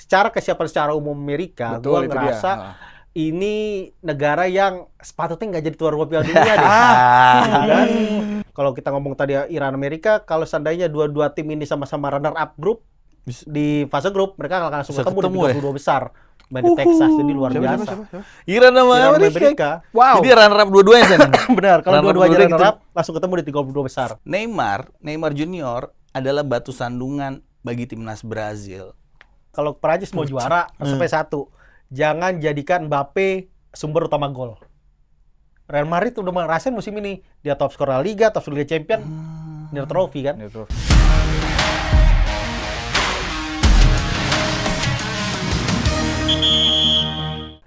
secara kesiapan secara umum Amerika, gue ngerasa ini negara yang sepatutnya nggak jadi tuan rumah Piala Dunia deh. Dan kalau kita ngomong tadi Iran Amerika, kalau seandainya dua tim ini sama-sama runner up grup di fase grup, mereka akan langsung ketemu di 32 besar. Main di Texas, jadi luar biasa. Iran sama Amerika. Wow. Jadi runner up dua-duanya kan? Benar, kalau dua-duanya runner up langsung ketemu di 32 besar. Neymar Junior adalah batu sandungan bagi timnas Brazil. Kalau Prancis mau juara, sampai satu. Jangan jadikan Mbappe sumber utama gol. Real Madrid udah ngerasain musim ini. Dia top skor La Liga, top skor Liga Champions. Nilai trofi kan?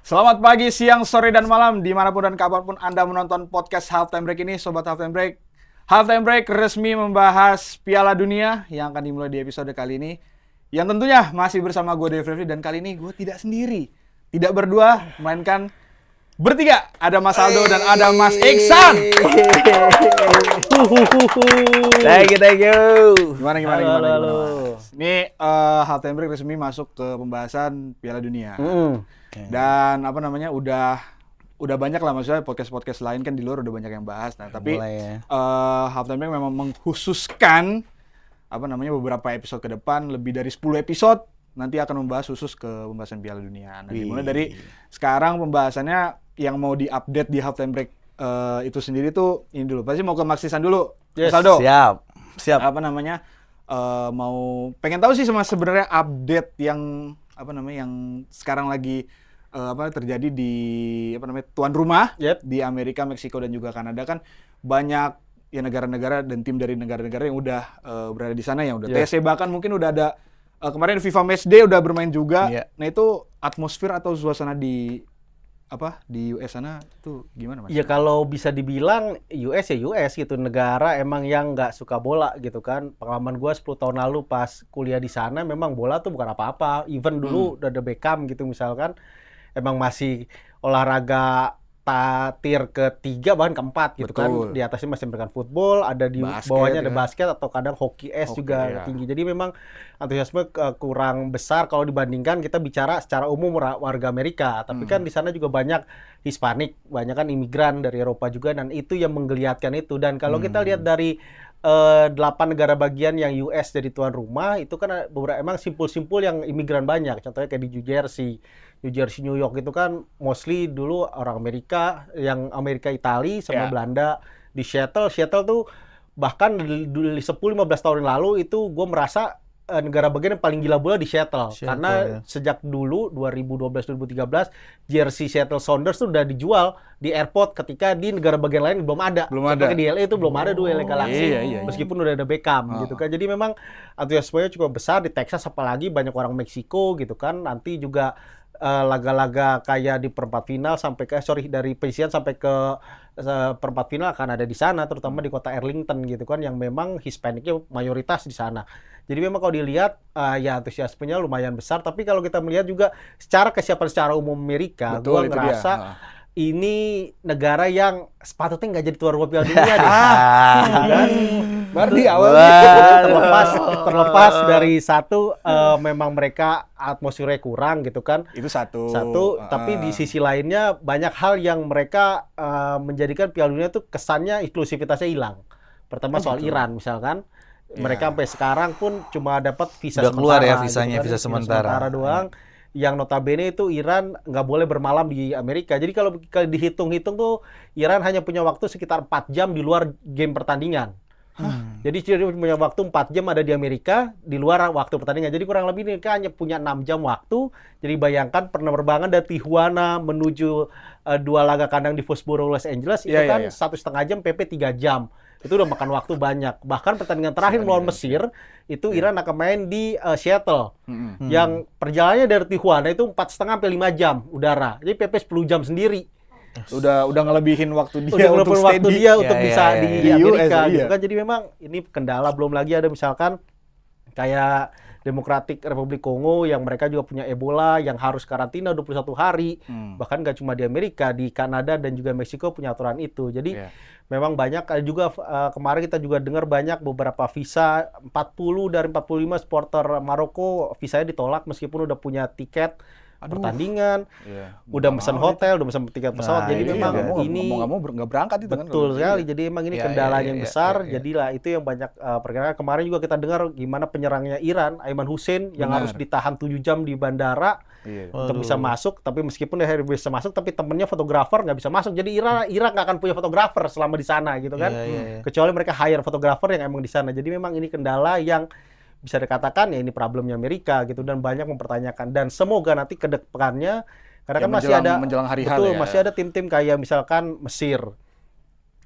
Selamat pagi, siang, sore, dan malam dimanapun dan kapanpun Anda menonton podcast Halftime Break ini, Sobat Halftime Break. Halftime Break resmi membahas Piala Dunia yang akan dimulai di episode kali ini. Yang tentunya masih bersama gue, Dave Refli, dan kali ini gue tidak sendiri. Tidak berdua, melainkan bertiga. Ada Mas Aldo dan ada Mas Iksan. Thank you. Gimana? Mas? Ini Halftime Break resmi masuk ke pembahasan Piala Dunia. Dan udah banyak lah, maksudnya podcast lain kan di luar udah banyak yang bahas. Nah, tapi Halftime Break memang mengkhususkan beberapa episode ke depan, lebih dari 10 episode nanti akan membahas khusus ke pembahasan Piala Dunia. Nah, dimulai dari sekarang pembahasannya yang mau diupdate di Halftime Break itu sendiri tuh ini dulu. Pasti mau ke Mas Iksan dulu. Yes. Mas Aldo. Siap. Mau pengen tahu sih sebenarnya update yang yang sekarang lagi terjadi di tuan rumah di Amerika, Meksiko dan juga Kanada. Kan banyak ya negara-negara dan tim dari negara-negara yang udah berada di sana, yang udah TC, bahkan mungkin udah ada kemarin FIFA Matchday udah bermain juga. Nah, itu atmosfer atau suasana di US sana tuh gimana, Mas? Ya kalau bisa dibilang US gitu, negara emang yang nggak suka bola gitu kan. Pengalaman gue 10 tahun lalu pas kuliah di sana, memang bola tuh bukan apa-apa. Even dulu udah ada Beckham gitu misalkan, emang masih olahraga tier ketiga bahkan keempat gitu. Kan. Di atasnya masih American football, ada di bawahnya ada basket atau kadang hoki juga tinggi. Jadi memang antusiasme kurang besar kalau dibandingkan kita bicara secara umum warga Amerika. Tapi kan di sana juga banyak Hispanik, banyak kan imigran dari Eropa juga, dan itu yang menggeliatkan itu. Dan kalau kita lihat dari 8 negara bagian yang US jadi tuan rumah, itu kan beberapa emang simpul-simpul yang imigran banyak. Contohnya kayak di New Jersey, New York itu kan mostly dulu orang Amerika, yang Amerika Itali sama Belanda. Di Seattle tuh bahkan di 10-15 tahun yang lalu itu gue merasa negara bagian yang paling gila bola di Seattle karena sejak dulu 2012-2013 jersey Seattle Sounders tuh udah dijual di airport, ketika di negara bagian lain belum ada. Di LA itu belum ada dulu, LA Galaxy. Meskipun udah ada Beckham gitu kan. Jadi memang antusiasmenya cukup besar. Di Texas apalagi banyak orang Meksiko gitu kan. Nanti juga laga-laga kayak di perempat final dari penyisihan sampai ke perempat final akan ada di sana, terutama di kota Arlington gitu kan, yang memang Hispaniknya mayoritas di sana. Jadi memang kalau dilihat ya antusiasmenya lumayan besar. Tapi kalau kita melihat juga secara kesiapan secara umum Amerika, gue ngerasa ini negara yang sepatutnya nggak jadi tuan rumah Piala Dunia deh. Berarti awalnya terlepas dari satu memang mereka atmosfernya kurang gitu kan. Itu satu. Tapi di sisi lainnya banyak hal yang mereka menjadikan Piala Dunia tuh kesannya inklusivitasnya hilang. Pertama soal Iran misalkan. Mereka sampai sekarang pun cuma dapat visa udah sementara. Keluar ya visanya, visa sementara doang. Yang notabene itu Iran nggak boleh bermalam di Amerika. Jadi kalau dihitung-hitung tuh Iran hanya punya waktu sekitar 4 jam di luar game pertandingan. Jadi dia punya waktu 4 jam ada di Amerika di luar waktu pertandingan. Jadi kurang lebih mereka hanya punya 6 jam waktu. Jadi bayangkan penerbangan dari Tijuana menuju 2 laga kandang di Foxborough, Los Angeles itu kan 1,5 jam, PP 3 jam. Itu udah makan waktu banyak. Bahkan pertandingan terakhir melawan Mesir itu Iran akan main di Seattle. Yang perjalanannya dari Tijuana itu 4,5 sampai 5 jam udara. Jadi PP 10 jam sendiri. Udah ngelebihin waktu dia untuk bisa di Amerika gitu kan. Jadi memang ini kendala. Belum lagi ada misalkan kayak Demokratik Republik Kongo yang mereka juga punya Ebola yang harus karantina 21 hari. Bahkan nggak cuma di Amerika, di Kanada dan juga Meksiko punya aturan itu. Jadi memang banyak juga kemarin kita juga dengar banyak beberapa visa 40 dari 45 supporter Maroko visanya ditolak meskipun udah punya tiket pertandingan, udah pesan hotel, udah pesan tiket pesawat. Jadi memang ini nggak berangkat itu kan. betul sekali. Jadi emang ini kendala yang besar. Jadilah itu yang banyak perkara. Kemarin juga kita dengar gimana penyerangnya Iran, Ayman Hussein yang harus ditahan 7 jam di bandara untuk bisa masuk. Tapi meskipun dia bisa masuk, tapi temennya fotografer nggak bisa masuk. Jadi Irak nggak akan punya fotografer selama di sana gitu kan. Kecuali mereka hire fotografer yang emang di sana. Jadi memang ini kendala yang bisa dikatakan ya ini problemnya Amerika gitu, dan banyak mempertanyakan, dan semoga nanti ke depannya karena kan masih ada menjelang hari betul masih ada tim-tim kayak misalkan Mesir,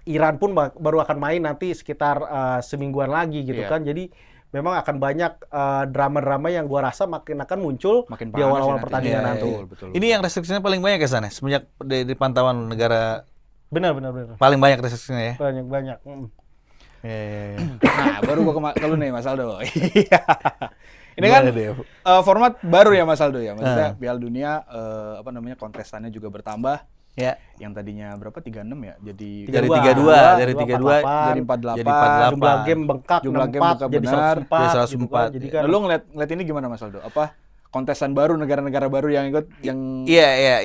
Iran pun baru akan main nanti sekitar semingguan lagi gitu kan. Jadi memang akan banyak drama-drama yang gua rasa makin akan muncul di awal-awal pertandingan nanti. Betul. Ini yang restriksinya paling banyak ya sana semenjak dari pantauan negara. Benar. Paling banyak restriksinya ya. Banyak. Nah, baru gua ke lu nih Mas Aldo. Ini kan format baru ya Mas Aldo ya. Maksudnya Piala Dunia kontestannya juga bertambah. Ya. Yang tadinya berapa? 36 ya. Jadi dari 32 jadi 48. Jumlah game bengkak 64 jadi 104 gitu kan. Jadi kan lu ngeliat ini gimana Mas Aldo? Apa kontestan baru, negara-negara baru yang ikut yang Iya.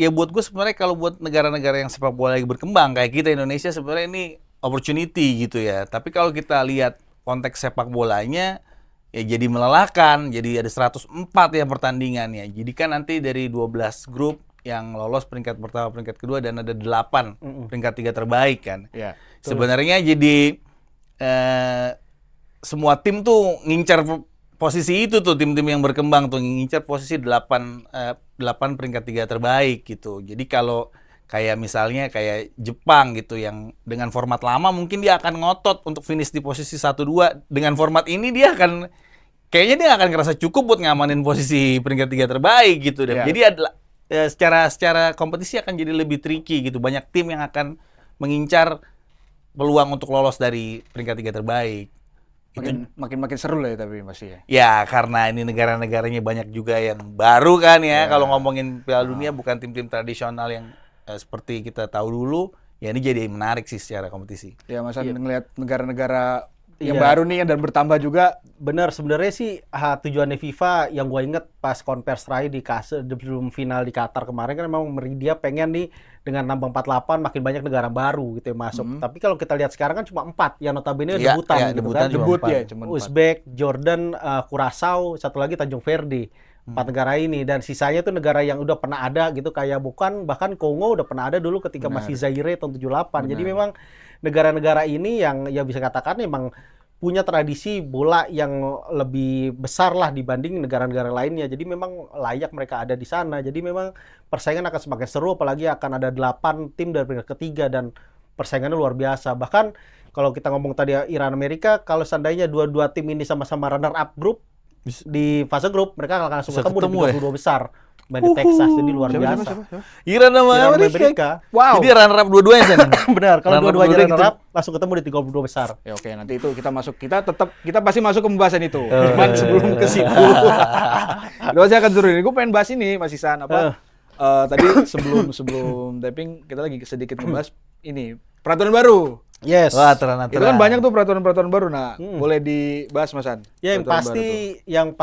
Ya buat gue sebenarnya kalau buat negara-negara yang sepak bola lagi berkembang kayak kita Indonesia sebenarnya ini opportunity gitu ya. Tapi kalau kita lihat konteks sepak bolanya ya jadi melelahkan. Jadi ada 104 ya pertandingannya. Jadi kan nanti dari 12 grup yang lolos peringkat pertama, peringkat kedua, dan ada 8 peringkat 3 terbaik kan. Sebenarnya jadi semua tim tuh ngincar posisi itu tuh, tim-tim yang berkembang tuh ngincar posisi 8 peringkat 3 terbaik gitu. Jadi kalau kayak misalnya kayak Jepang gitu yang dengan format lama mungkin dia akan ngotot untuk finish di posisi 1-2. Dengan format ini dia akan kayaknya dia akan ngerasa cukup buat ngamanin posisi peringkat 3 terbaik gitu. Jadi adalah secara kompetisi akan jadi lebih tricky gitu. Banyak tim yang akan mengincar peluang untuk lolos dari peringkat 3 terbaik. Makin seru lah ya tapi masih ya. Ya karena ini negara-negaranya banyak juga yang baru kan ya. Kalau ngomongin Piala Dunia bukan tim-tim tradisional yang seperti kita tahu dulu, ya ini jadi menarik sih secara kompetisi. Ya masa ngelihat negara-negara yang baru nih dan bertambah juga. Benar, sebenarnya sih tujuannya FIFA yang gue inget pas konvers terakhir sebelum final di Qatar kemarin kan memang dia pengen nih dengan nambah 48 makin banyak negara baru gitu yang masuk. Tapi kalau kita lihat sekarang kan cuma 4 yang notabene debutan gitu kan. Debut ya, cuma 4. Uzbek, Jordan, Curaçao, satu lagi Tanjung Verde. 4 negara ini, dan sisanya tuh negara yang udah pernah ada gitu, kayak bahkan Kongo udah pernah ada dulu ketika masih Zaire tahun 78. Jadi memang negara-negara ini yang ya bisa katakan memang punya tradisi bola yang lebih besar lah dibanding negara-negara lainnya. Jadi memang layak mereka ada di sana. Jadi memang persaingan akan semakin seru, apalagi akan ada 8 tim dari peringkat ketiga dan persaingannya luar biasa. Bahkan kalau kita ngomong tadi Iran Amerika, kalau seandainya dua tim ini sama-sama runner up grup di fase grup, mereka akan langsung ketemu di 32 besar main di Texas. Jadi luar biasa. Iran sama Amerika. Wow. Jadi runner up dua-duanya kan? Benar, kalau dua-duanya runner up langsung ketemu di 32 besar. Ya oke, nanti itu kita pasti masuk ke pembahasan itu. Cuman sebelum ke situ. Saya akan seru ini. Gue pengen bahas ini Mas Isan tadi sebelum taping kita lagi sedikit ngebahas ini peraturan baru. Yes. Wah, aturan-aturan. Itu kan banyak tuh peraturan-peraturan baru. Nah, boleh dibahas Mas An? Ya, yang pasti yang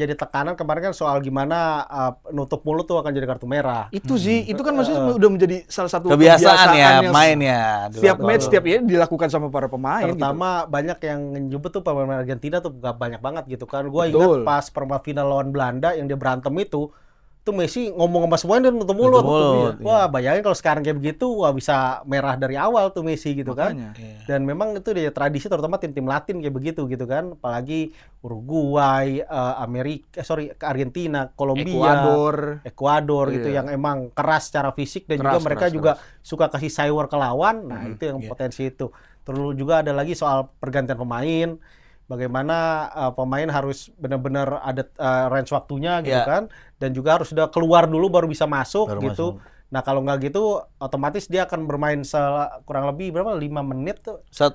jadi tekanan kemarin kan soal gimana nutup mulut tuh akan jadi kartu merah. Itu sih, itu kan maksudnya udah menjadi salah satu kebiasaan ya mainnya. Setiap match, setiap ini dilakukan sama para pemain. Terutama gitu. Banyak yang nyebut tuh pemain Argentina tuh banyak banget gitu kan. Gua ingat pas perempat final lawan Belanda yang dia berantem itu Messi ngomong sama semuanya dan nutup mulut. Wah, bayangin kalau sekarang kayak begitu, wah bisa merah dari awal tuh Messi gitu. Makanya. Kan. Dan memang itu dia tradisi terutama tim-tim Latin kayak begitu gitu kan. Apalagi Uruguay, Argentina, Kolombia, Ekuador gitu yang emang keras secara fisik dan juga mereka juga suka kasih cyber ke lawan. Nah, itu yang potensi itu. Terus juga ada lagi soal pergantian pemain. Bagaimana pemain harus benar-benar ada range waktunya gitu kan, dan juga harus sudah keluar dulu baru bisa masuk gitu. Nah kalau nggak gitu, otomatis dia akan bermain kurang lebih berapa? 5 menit tuh. 1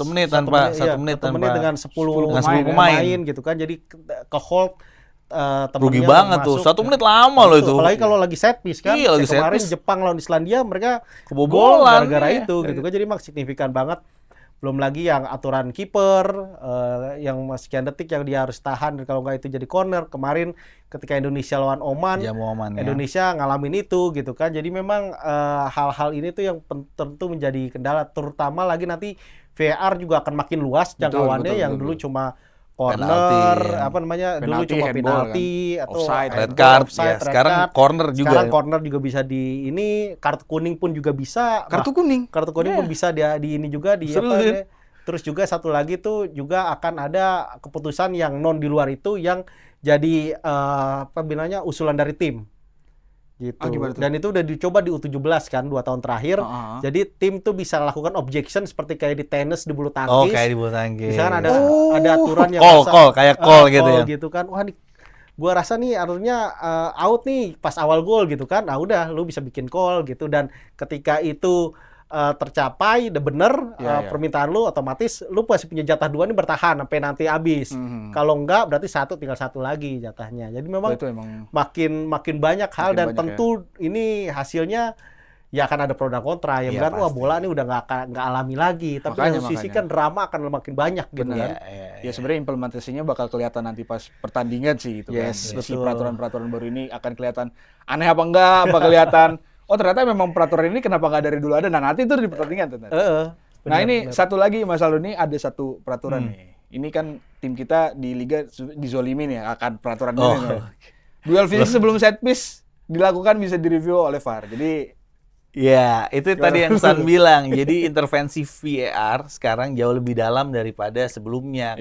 menit tanpa iya, 1 menit 1 menit tanpa dengan 10 dengan 10 pemain. gitu kan. Jadi ke hold Rugi temennya banget tuh. masuk. 1 menit lama loh itu. Apalagi kalau lagi set piece kan. Iya, lagi Kayak kemarin set piece. Jepang lawan Islandia mereka Kebobolan, gol gara-gara iya. itu gitu kan. Jadi emang signifikan banget. Belum lagi yang aturan kiper yang sekian detik yang dia harus tahan, dan kalau nggak itu jadi corner. Kemarin ketika Indonesia lawan Oman, Jamu Oman, ya. Indonesia ngalamin itu gitu kan. Jadi memang hal-hal ini tuh yang tentu menjadi kendala, terutama lagi nanti VAR juga akan makin luas jangkauannya. Yang dulu cuma corner, dulu cuma penalti kan? atau red card, ya. Sekarang card. corner juga. Sekarang corner juga bisa di ini, kartu kuning pun juga bisa. Kartu kuning Pun bisa di ini juga di Seru, apa kan? ya. Terus juga satu lagi tuh juga akan ada keputusan yang non di luar itu yang jadi usulan dari tim. Gitu. Dan itu udah dicoba di U17 kan 2 tahun terakhir. Jadi tim tuh bisa lakukan objection seperti kayak di tenis, di bulu tangkis. Oh, kayak di bulu tangkis. Misalkan ada aturan yang kayak call gitu ya. Gitu kan. Wah, gua rasa nih harusnya out nih pas awal gol gitu kan. Nah, udah lu bisa bikin call gitu, dan ketika itu tercapai, udah bener permintaan lu, otomatis lu masih punya jatah 2 nih bertahan sampai nanti habis. Kalau enggak berarti tinggal 1 lagi jatahnya. Jadi memang makin banyak hal, dan tentu ini hasilnya ya akan ada pro dan kontra. Yang benar, wah bola ini udah nggak alami lagi. Tapi di sisi kan drama akan makin banyak gitu kan. Ya sebenarnya implementasinya bakal kelihatan nanti pas pertandingan sih itu kan. Si peraturan-peraturan baru ini akan kelihatan aneh apa enggak, apa kelihatan oh ternyata memang peraturan ini kenapa nggak dari dulu ada. Nah nanti itu di pertandingan ternyata. Nah ini satu lagi Mas Aldo, nih ada satu peraturan nih. Ini kan tim kita di liga dizolimin ya akan peraturan ini. Duel fisik sebelum set piece dilakukan bisa direview oleh VAR. Jadi ya, itu tadi yang San bilang. Jadi intervensi VAR sekarang jauh lebih dalam daripada sebelumnya.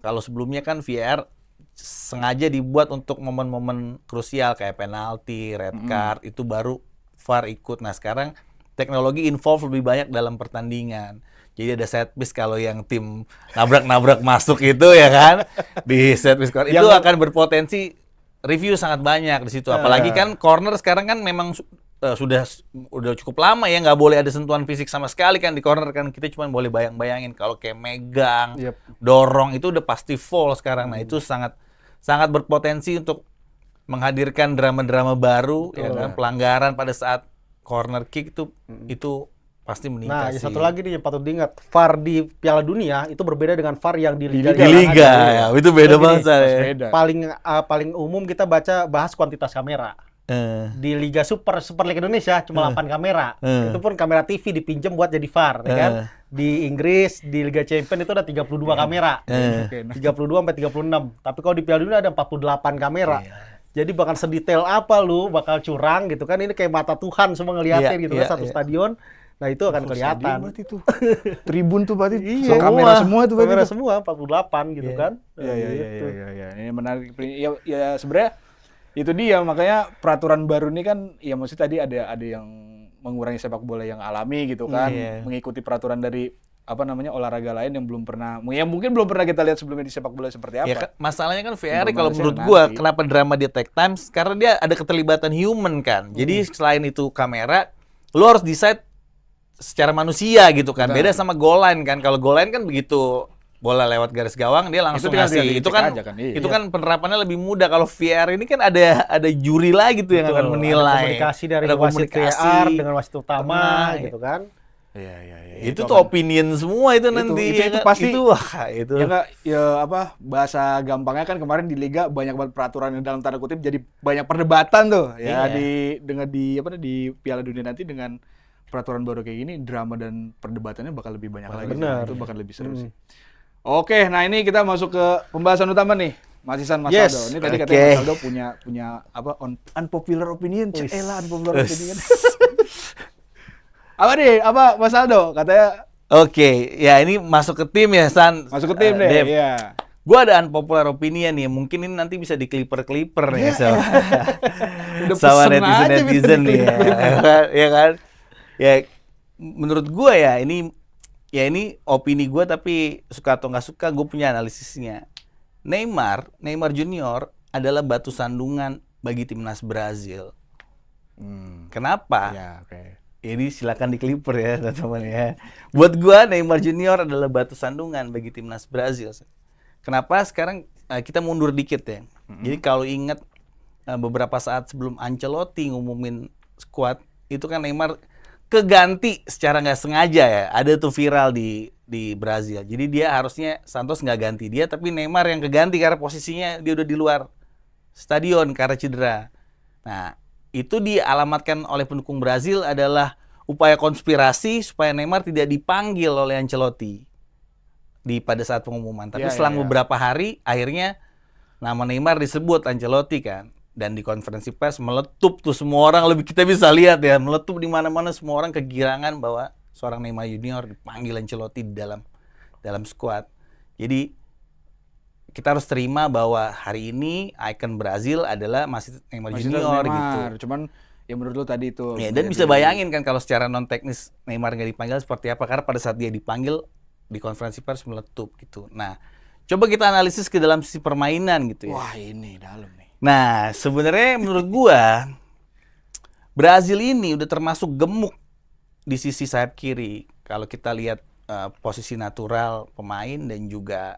Kalau sebelumnya kan VAR sengaja dibuat untuk momen-momen krusial kayak penalti, red card, itu baru VAR ikut. Nah, sekarang teknologi involve lebih banyak dalam pertandingan. Jadi ada set piece kalau yang tim nabrak-nabrak masuk itu ya kan, di set piece itu akan berpotensi review sangat banyak di situ. Apalagi kan corner sekarang kan memang sudah cukup lama ya, nggak boleh ada sentuhan fisik sama sekali kan di corner kan. Kita cuma boleh bayang-bayangin kalau kayak megang, dorong itu udah pasti foul sekarang. Nah, itu sangat berpotensi untuk menghadirkan drama-drama baru ya kan, pelanggaran pada saat corner kick itu pasti meningkat. Nah, satu lagi nih yang patut diingat, VAR di Piala Dunia itu berbeda dengan VAR yang di liga. Ya, itu beda banget. Paling umum kita bahas kuantitas kamera. Di Liga Super League Indonesia cuma 8 kamera. Itu pun kamera TV dipinjam buat jadi VAR, ya kan? Di Inggris di Liga Champions itu ada 32 kamera. 32 sampai 36. Tapi kalau di Piala Dunia ada 48 kamera. Jadi bakal sedetail apa lu bakal curang gitu kan. Ini kayak mata Tuhan semua ngeliatin gitu kan, satu stadion. Nah, itu akan kelihatan. Berarti tuh. Tribun tuh berarti kamera semua tuh. Kamera semua 48 gitu kan. Iya. Ini menarik. Ya sebenarnya itu dia, makanya peraturan baru ini kan ya maksudnya tadi ada yang mengurangi sepak bola yang alami gitu kan, mengikuti peraturan dari olahraga lain yang mungkin belum pernah kita lihat sebelumnya di sepak bola seperti apa. Ya, masalahnya kan VAR kalau menurut gua kenapa drama dia take time, karena dia ada keterlibatan human kan. Jadi selain itu kamera, lu harus decide secara manusia gitu kan. Beda sama goal line kan. Kalau goal line kan begitu bola lewat garis gawang dia langsung ngasih. Itu kan penerapannya lebih mudah. Kalau VAR ini kan ada juri lagi tuh yang akan menilai. Ada komunikasi dari wasit VAR dengan wasit utama gitu kan. Iya. Itu tuh opinion semua itu nanti. Itu pasti. Itu. Bahasa gampangnya kan kemarin di liga banyak banget peraturan yang dalam tanda kutip jadi banyak perdebatan tuh. Ya di Piala Dunia nanti dengan peraturan baru kayak gini, drama dan perdebatannya bakal lebih banyak lagi. Itu bakal lebih seru sih. Oke, nah ini kita masuk ke pembahasan utama nih. Mas Isan, Mas Aldo. Ini tadi katanya Mas Aldo punya unpopular opinion. Unpopular opinion. Apa Mas Aldo katanya? Oke, ya ini masuk ke tim ya, San. Masuk ke tim deh. Iya. Gua ada unpopular opinion nih. Mungkin ini nanti bisa di clipper nih sama netizen nih. Ya kan? Ya menurut gua ya ini opini gue, tapi suka atau nggak suka gue punya analisisnya. Neymar Junior adalah batu sandungan bagi timnas Brazil. Kenapa? Ya, oke. Ini silakan di Clipper ya teman-teman ya. Buat gua Neymar Junior adalah batu sandungan bagi timnas Brazil. Kenapa sekarang kita mundur dikit ya. Jadi kalau ingat beberapa saat sebelum Ancelotti ngumumin squad, itu kan Neymar keganti secara nggak sengaja ya. Ada tuh viral di Brazil. Jadi dia harusnya Santos nggak ganti dia, tapi Neymar yang keganti karena posisinya dia udah di luar stadion karena cedera. Nah, itu dialamatkan oleh pendukung Brazil adalah upaya konspirasi supaya Neymar tidak dipanggil oleh Ancelotti pada saat pengumuman. Tapi selang beberapa hari, akhirnya nama Neymar disebut Ancelotti kan. Dan di konferensi pers meletup tuh semua orang, kita bisa lihat ya, meletup di mana-mana, semua orang kegirangan bahwa seorang Neymar Junior dipanggil Ancelotti di dalam skuad. Jadi kita harus terima bahwa hari ini ikon Brazil adalah masih Neymar Junior gitu. Cuman ya menurut lo tadi itu. Ya, dan bisa bayangin kan kalau secara non teknis Neymar nggak dipanggil seperti apa, karena pada saat dia dipanggil di konferensi pers meletup gitu. Nah, coba kita analisis ke dalam sisi permainan gitu ya. Wah, ini dalam nih. Nah, sebenarnya menurut gua Brazil ini udah termasuk gemuk di sisi sayap kiri. Kalau kita lihat posisi natural pemain dan juga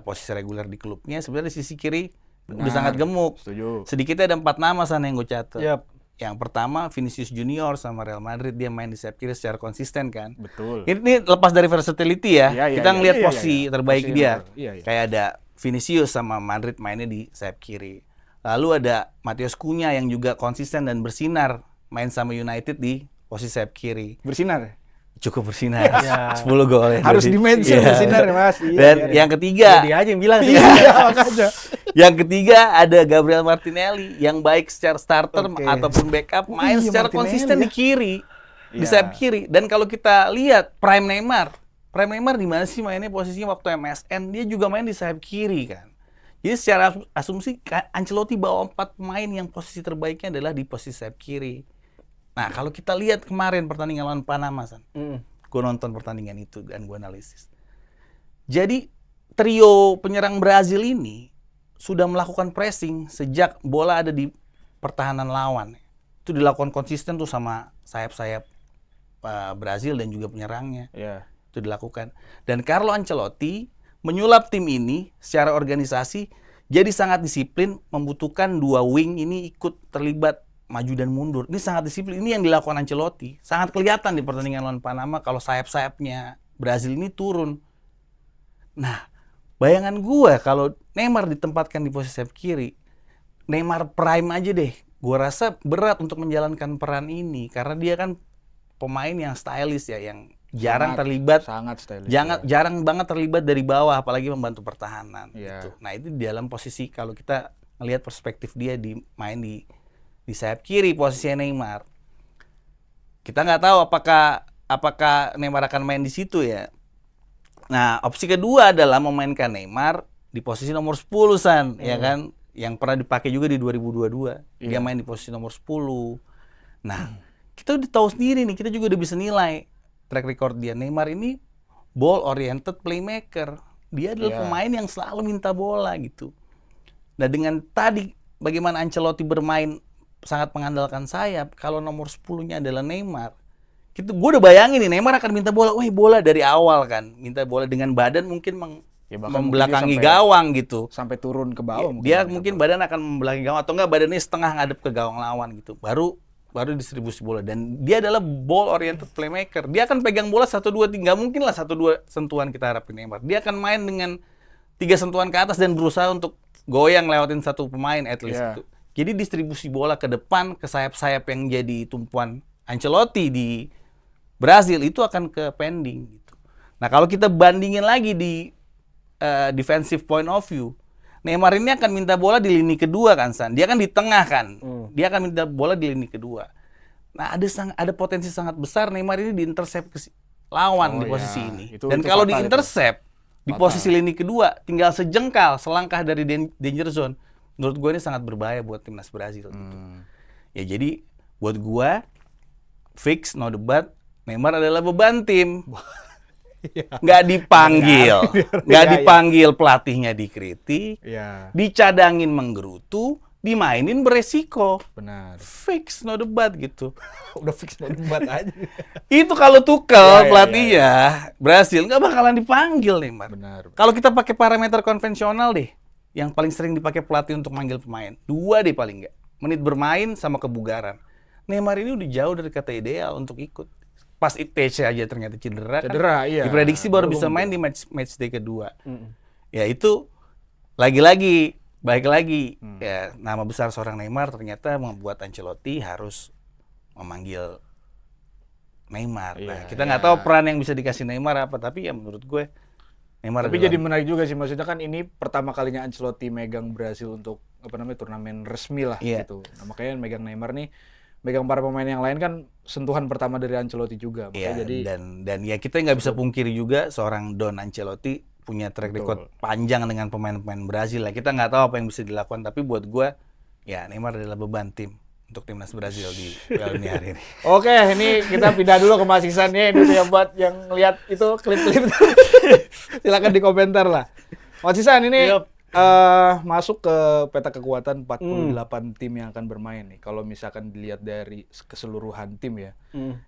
posisi reguler di klubnya, sebenarnya di sisi kiri udah sangat gemuk. Setuju. Sedikitnya ada 4 nama sana yang gue catat. Yap. Yang pertama Vinicius Junior sama Real Madrid, dia main di sayap kiri secara konsisten kan. Betul. Ini lepas dari versatility ya, kita ngelihat posisi terbaik Posisi dia. iya. Kayak ada Vinicius sama Madrid mainnya di sayap kiri. Lalu ada Matheus Cunha yang juga konsisten dan bersinar main sama United di posisi sayap kiri. Bersinar. Cukup bersinar. Ya. 10 gol ya. Harus dimention bersinar ya, Mas. Dan yang ketiga, Dia aja yang bilang sih. makanya. yang ketiga ada Gabriel Martinelli yang baik secara starter ataupun backup main secara Martinelli konsisten ya. di kiri, di Iya. sayap kiri. Dan kalau kita lihat Prime Neymar di mana sih mainnya posisinya waktu MSN, dia juga main di sayap kiri kan. Jadi secara asumsi Ancelotti bawa 4 pemain yang posisi terbaiknya adalah di posisi sayap kiri. Nah, kalau kita lihat kemarin pertandingan lawan Panama, San. Gue nonton pertandingan itu dan gue analisis. Jadi trio penyerang Brazil ini sudah melakukan pressing sejak bola ada di pertahanan lawan. Itu dilakukan konsisten tuh sama sayap-sayap Brazil dan juga penyerangnya. Iya. Itu dilakukan. Dan Carlo Ancelotti menyulap tim ini secara organisasi jadi sangat disiplin, membutuhkan 2 wing ini ikut terlibat maju dan mundur. Ini sangat disiplin. Ini yang dilakukan Ancelotti. Sangat kelihatan di pertandingan lawan Panama kalau sayap-sayapnya Brazil ini turun. Nah, bayangan gue kalau Neymar ditempatkan di posisi sayap kiri, Neymar prime aja deh. Gue rasa berat untuk menjalankan peran ini karena dia kan pemain yang stylish ya, yang jarang terlibat. Sangat stylish. Jarang banget terlibat dari bawah, apalagi membantu pertahanan. Iya. Gitu. Nah, itu di dalam posisi kalau kita melihat perspektif dia main di sayap kiri posisinya Neymar. Kita nggak tahu apakah Neymar akan main di situ ya. Nah, opsi kedua adalah memainkan Neymar di posisi nomor 10 San, ya kan? Yang pernah dipakai juga di 2022. Dia main di posisi nomor 10. Nah, kita udah tahu sendiri nih, kita juga udah bisa nilai track record dia. Neymar ini ball oriented playmaker. Dia adalah pemain yang selalu minta bola gitu. Nah, dengan tadi bagaimana Ancelotti bermain sangat mengandalkan sayap, kalau nomor 10-nya adalah Neymar, gue udah bayangin nih Neymar akan minta bola, bola dari awal kan, minta bola dengan badan mungkin membelakangi gawang gitu, sampai turun ke bawah. Dia mungkin badan akan membelakangi gawang atau enggak badannya setengah ngadep ke gawang lawan gitu, baru distribusi bola. Dan dia adalah ball oriented playmaker. Dia akan pegang bola 1, 2, 3, nggak mungkin lah 1, 2 sentuhan kita harapin Neymar. Dia akan main dengan 3 sentuhan ke atas dan berusaha untuk goyang lewatin satu pemain at least gitu. Jadi distribusi bola ke depan, ke sayap-sayap yang jadi tumpuan Ancelotti di Brazil itu akan ke pending gitu. Nah, kalau kita bandingin lagi di defensive point of view, Neymar ini akan minta bola di lini kedua kan, San. Dia kan di tengah kan. Dia akan minta bola di lini kedua. Nah, ada potensi sangat besar Neymar ini diintercept ke lawan di posisi ini. Dan kalau diintercept di posisi lini kedua, tinggal sejengkal, selangkah dari danger zone. Menurut gue ini sangat berbahaya buat timnas Brazil. Gitu. Ya jadi buat gue fix no debat, Neymar adalah beban tim. Nggak dipanggil, pelatihnya dikritik, dicadangin menggerutu, dimainin beresiko. Benar. Fix, no debat gitu. Udah fix mau debat aja. Itu kalau Tuchel Ya, pelatihnya berhasil nggak bakalan dipanggil Neymar. Benar. Kalau kita pakai parameter konvensional deh, yang paling sering dipakai pelatih untuk manggil pemain, 2 deh paling nggak. Menit bermain sama kebugaran. Neymar ini udah jauh dari kata ideal untuk ikut. Pas ITC aja ternyata cedera kan. Iya. Diprediksi baru bisa main di match day kedua. Ya itu lagi-lagi baik lagi ya, nama besar seorang Neymar ternyata membuat Ancelotti harus memanggil Neymar. Nah, kita nggak tahu peran yang bisa dikasih Neymar apa, tapi ya menurut gue Neymar Tapi adalah- jadi menarik juga sih, maksudnya kan ini pertama kalinya Ancelotti megang Brasil untuk turnamen resmi lah gitu. Nah, makanya megang Neymar nih, megang para pemain yang lain kan sentuhan pertama dari Ancelotti juga. Makanya Iya, jadi dan ya kita nggak bisa pungkiri juga seorang Don Ancelotti punya track record panjang dengan pemain-pemain Brazil lah. Kita nggak tahu apa yang bisa dilakukan, tapi buat gue ya Neymar adalah beban tim untuk timnas Brazil di Piala Dunia hari ini. Oke, ini kita pindah dulu ke Mas Ihsan nih. Ini tuh yang buat yang lihat itu klip-klip. Silakan di komentar lah. Mas Ihsan ini masuk ke peta kekuatan 48 tim yang akan bermain nih. Kalau misalkan dilihat dari keseluruhan tim ya,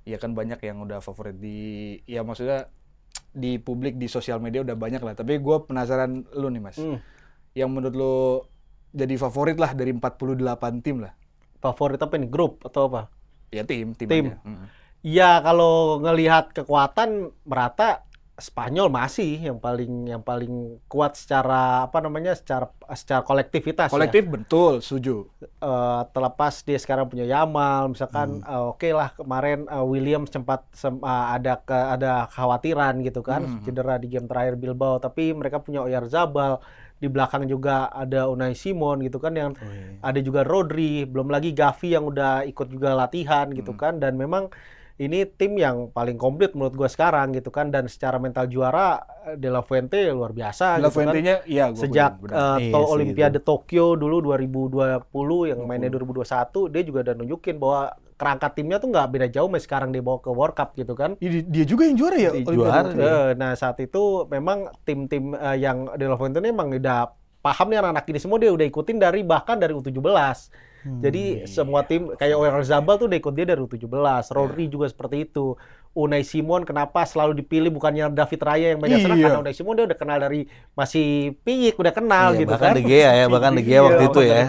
ya kan banyak yang udah favorit di, ya maksudnya di publik, di sosial media udah banyak lah. Tapi gue penasaran lu nih Mas, yang menurut lu jadi favorit lah dari 48 tim lah. Favorit apa nih? Grup atau apa? Ya tim. Tim. Aja. Ya kalau ngelihat kekuatan merata Spanyol masih yang paling kuat secara secara kolektivitas. Kolektif betul, setuju. Terlepas dia sekarang punya Yamal, misalkan oke lah kemarin Williams sempat ada kekhawatiran gitu kan, cedera di game terakhir Bilbao, tapi mereka punya Oyarzabal, di belakang juga ada Unai Simon gitu kan, yang ada juga Rodri, belum lagi Gavi yang udah ikut juga latihan gitu kan, dan memang ini tim yang paling komplit menurut gue sekarang gitu kan, dan secara mental juara De La Fuente luar biasa. De La gitu kan. Fuente-nya iya gua Sejak Olimpiade gitu. Tokyo dulu 2020 yang mainnya 2021, dia juga udah nunjukin bahwa kerangka timnya tuh nggak beda jauh sama sekarang dia bawa ke World Cup gitu kan. Dia juga yang juara ya? Juara dia. Nah saat itu memang tim-tim yang De La Fuente ini emang udah paham nih anak-anak ini semua, dia udah ikutin bahkan dari U17. Jadi semua tim kayak Oyarzabal tuh udah ikut dia dari U17, Rodri juga seperti itu. Unai Simon kenapa selalu dipilih bukannya David Raya yang main sana, karena Unai Simon dia udah kenal dari masih piyik, udah kenal gitu bahkan kan. De Gea ya, bahkan De Gea waktu itu ya.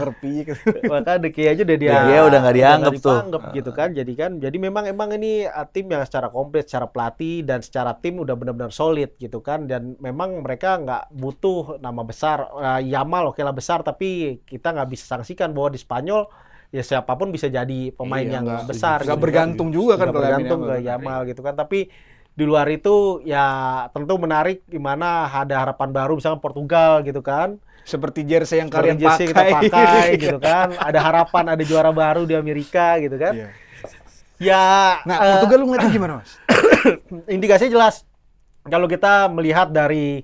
Bahkan De Gea aja udah De Gea udah nggak dianggap tuh. Gitu kan. Jadi memang ini tim yang secara komplit, secara pelatih dan secara tim udah benar-benar solid gitu kan, dan memang mereka nggak butuh nama besar. Yamal oke lah besar, tapi kita nggak bisa sanksikan bahwa di Spanyol ya siapapun bisa jadi pemain yang besar. Nggak gitu bergantung juga kan kalau bergantung ke Yamal gitu kan. Tapi di luar itu ya tentu menarik gimana ada harapan baru misalnya Portugal gitu kan. Seperti jersey yang kalian Jersey kita pakai gitu kan. Ada harapan ada juara baru di Amerika gitu kan. Ya, Portugal lu ngeliatnya gimana Mas? Indikasinya jelas. Kalau kita melihat dari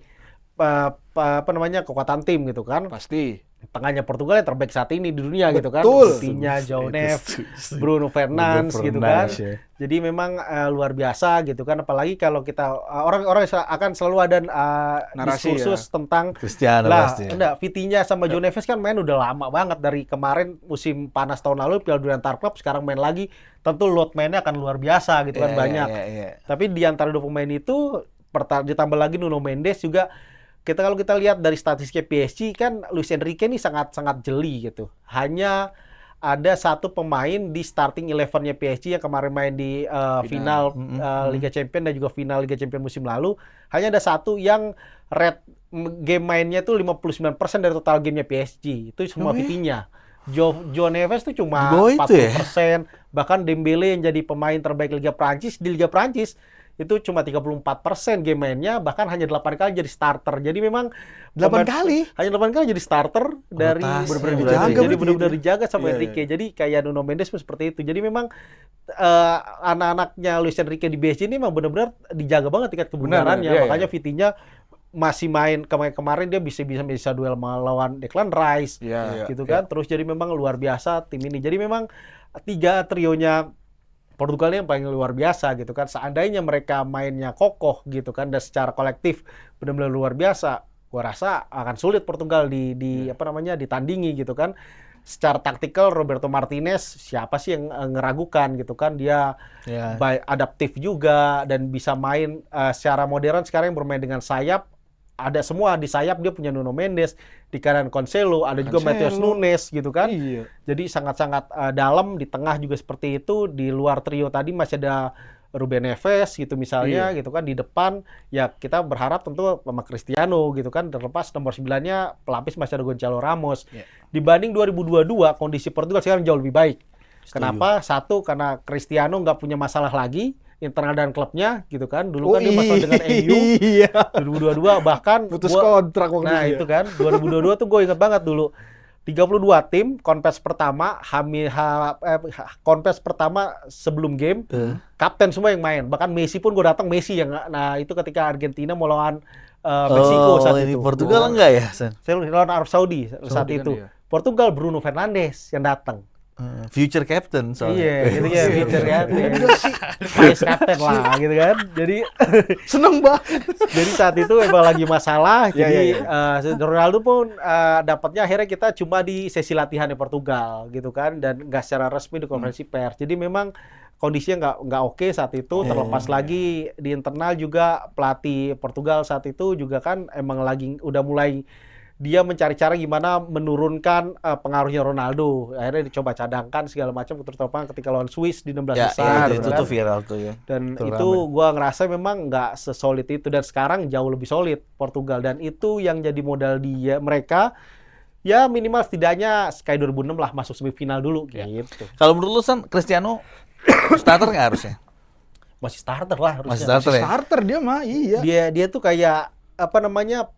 kekuatan tim gitu kan. Pasti. Tengahnya Portugal yang terbaik saat ini di dunia gitu kan. Betul. Vitinha, João Neves, Bruno Fernandes gitu kan. Ya. Jadi memang luar biasa gitu kan. Apalagi kalau kita orang-orang akan selalu ada narasi diskursus tentang Cristiano lah, pasti. enggak, Vitinha sama João Neves kan main udah lama banget dari kemarin musim panas tahun lalu Piala Dunia Antar Klub, sekarang main lagi. Tentu load mainnya akan luar biasa gitu kan, banyak. Tapi di antara dua pemain itu ditambah lagi Nuno Mendes juga. Kalau kita lihat dari statistik PSG kan Luis Enrique ini sangat jeli gitu. Hanya ada satu pemain di starting 11-nya PSG yang kemarin main di final Liga Champions dan juga final Liga Champions musim lalu. Hanya ada satu yang game mainnya tuh 59% dari total gamenya PSG. Itu semua Vitinha. João Neves tuh cuma 40%. Bahkan Dembele yang jadi pemain terbaik Liga Prancis, di Liga Prancis itu cuma 34% game mainnya, bahkan hanya 8 kali jadi starter. Jadi memang 8 kali? Hanya 8 kali jadi starter dari benar-benar dijaga. Jadi benar-benar dijaga sama Enrique. Jadi kayak Nuno Mendes pun seperti itu. Jadi memang anak-anaknya Luis Enrique di PSG ini memang benar-benar dijaga banget tingkat kebenarannya. Makanya Vitinha masih main kemarin dia bisa duel melawan Declan Rice gitu kan. Terus jadi memang luar biasa tim ini. Jadi memang tiga trionya Portugal yang paling luar biasa gitu kan. Seandainya mereka mainnya kokoh gitu kan dan secara kolektif benar-benar luar biasa, gua rasa akan sulit Portugal ditandingi gitu kan. secara taktikal Roberto Martinez siapa sih yang ngeragukan gitu kan, dia adaptif juga dan bisa main secara modern. Sekarang yang bermain dengan sayap ada semua, di sayap dia punya Nuno Mendes, di kanan Cancelo, ada juga Matheus Nunes gitu kan. Jadi sangat-sangat dalam, di tengah juga seperti itu, di luar trio tadi masih ada Ruben Neves gitu misalnya gitu kan, di depan ya kita berharap tentu sama Cristiano gitu kan, terlepas nomor 9-nya pelapis masih ada Gonçalo Ramos. Dibanding 2022 kondisi Portugal sekarang jauh lebih baik. Kenapa? Satu, karena Cristiano nggak punya masalah lagi internal dan klubnya gitu kan. Dulu kan dia masalah dengan MU. 2022 bahkan putus kontrak waktu nah itu kan 2022 tuh gue inget banget dulu 32 tim, konvers pertama, konvers pertama sebelum game, kapten semua yang main. Bahkan Messi pun gue datang, Messi yang, nah itu ketika Argentina mau lawan Meksiko saat itu. Portugal enggak ya, Sen? Saya lawan Arab Saudi saat itu. Kan, iya. Portugal Bruno Fernandes yang datang. Future captain soalnya. Iya, gitu ya, future captain. Vice captain lah, gitu kan. Jadi seneng banget. Jadi saat itu memang lagi masalah. Jadi Ronaldo pun dapatnya akhirnya kita cuma di sesi latihan di Portugal, gitu kan, dan nggak secara resmi di konferensi pers. Jadi memang kondisinya nggak oke saat itu. Terlepas lagi di internal juga pelatih Portugal saat itu juga kan emang lagi udah mulai dia mencari cara gimana menurunkan pengaruhnya Ronaldo. Akhirnya dicoba cadangkan segala macam, terutama ketika lawan Swiss di 16 besar. Itu tuh viral tuh ya. Dan itu gua ngerasa memang nggak sesolid itu, dan sekarang jauh lebih solid Portugal, dan itu yang jadi modal mereka. Ya minimal setidaknya kayak 2006 lah, masuk semifinal dulu gitu. Kalau menurut lu San, Cristiano starter nggak harusnya? Masih starter lah harusnya. Masih starter ya? Starter dia mah, iya. Dia tuh kayak apa namanya,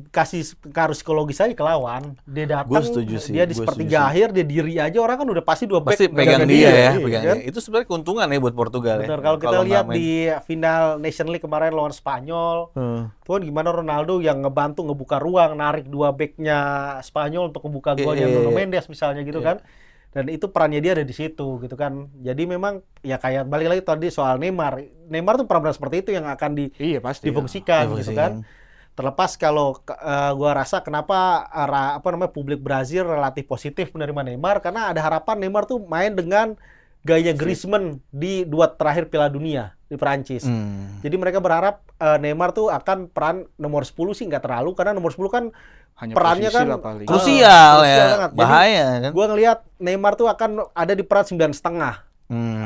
kasih pengaruh psikologis aja ke lawan. Dia datang, dia di sepertiga akhir, dia diri aja, orang kan udah pasti 2 back pasti pegang dia ya, pegang kan? dia. Itu sebenarnya keuntungan ya buat Portugal. Bener, ya. kalau kita lihat di final Nation League kemarin lawan Spanyol, tuh kan gimana Ronaldo yang ngebantu ngebuka ruang, narik 2 backnya Spanyol untuk membuka golnya Nuno Mendes misalnya gitu kan. Dan itu perannya dia ada di situ gitu kan. Jadi memang ya kayak balik lagi tadi soal Neymar. Neymar tuh peran seperti itu yang akan difungsikan gitu kan. Terlepas kalau gua rasa kenapa publik Brazil relatif positif menerima Neymar, karena ada harapan Neymar tuh main dengan gaya Griezmann di 2 terakhir Piala Dunia di Perancis. Jadi mereka berharap Neymar tuh akan peran nomor 10 sih nggak terlalu, karena nomor 10 kan hanya perannya kan krusial ya, banget. bahaya kan. Gua ngelihat Neymar tuh akan ada di peran 9,5.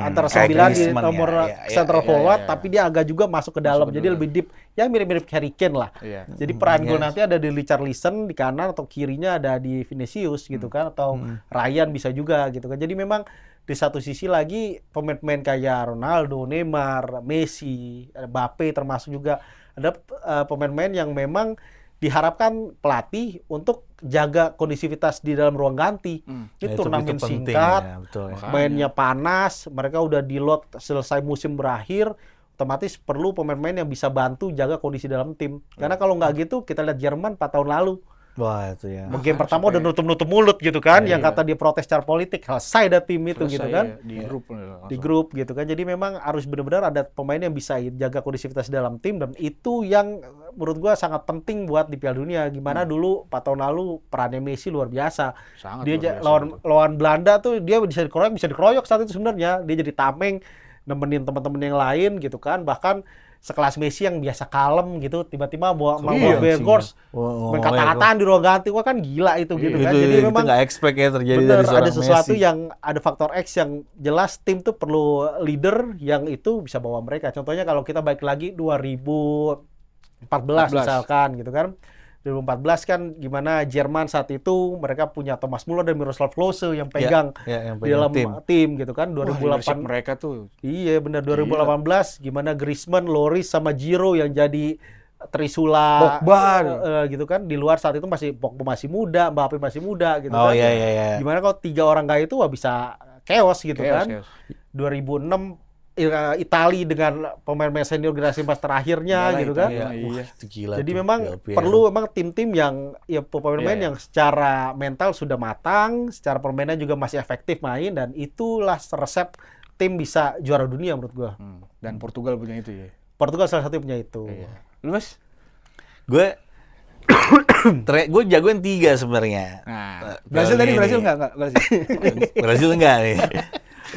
Antara 9 di nomor central forward, tapi dia agak juga masuk ke dalam, jadi lebih deep, ya mirip-mirip Harry Kane lah. Jadi peran gol nanti ada di Richarlison di kanan, atau kirinya ada di Vinicius gitu kan, atau Ryan bisa juga gitu kan. Jadi memang di satu sisi lagi pemain-pemain kayak Ronaldo, Neymar, Messi, Mbappe termasuk juga ada pemain-pemain yang memang diharapkan pelatih untuk jaga kondisivitas di dalam ruang ganti. Ini turnamen singkat, mainnya panas, mereka udah di load selesai musim berakhir, otomatis perlu pemain-pemain yang bisa bantu jaga kondisi dalam tim. Karena kalau nggak gitu, kita lihat Jerman 4 tahun lalu. Wah itu ya. Game pertama udah nutup-nutup mulut gitu kan, yang kata dia protes secara politik, selesai dah tim itu gitu kan. Di grup gitu kan. Jadi memang harus benar-benar ada pemain yang bisa jaga kondisivitas dalam tim, dan itu yang menurut gua sangat penting buat di Piala Dunia. Gimana dulu 4 tahun lalu perannya Messi luar biasa. Dia lawan Belanda tuh dia bisa dikeroyok saat itu sebenarnya. Dia jadi tameng nemenin teman-teman yang lain gitu kan. Bahkan sekelas Messi yang biasa kalem gitu, tiba-tiba bawa Bergors kata-kataan di ruang ganti, wah kan gila itu gitu kan. Jadi memang nggak expect ya terjadi dari seorang ada sesuatu Messi. yang ada faktor X yang jelas tim tuh perlu leader yang itu bisa bawa mereka. Contohnya kalau kita balik lagi 2014 misalkan gitu kan. 2014 kan gimana Jerman saat itu mereka punya Thomas Müller dan Miroslav Klose yang pegang di dalam tim gitu kan. 2008 mereka tuh. Iya benar, 2018 gimana Griezmann, Lloris sama Giroud yang jadi Trisula gitu kan. Di luar saat itu Pogba masih muda, Mbappe masih muda gitu kan. Gimana kalau 3 orang kayak itu wah bisa chaos gitu kan. 2006 Itali dengan pemain-pemain senior generasi emas terakhirnya gitu kan. Jadi memang perlu tim-tim yang ya pemain-pemain yang secara mental sudah matang, secara permainan juga masih efektif main, dan itulah resep tim bisa juara dunia menurut gua. Dan Portugal punya itu ya. Portugal salah satu yang punya itu. Lu Mas? Gue Gue jagoin 3 sebenarnya. Nah, Brasil tadi Brasil enggak Brasil. Brasil enggak nih.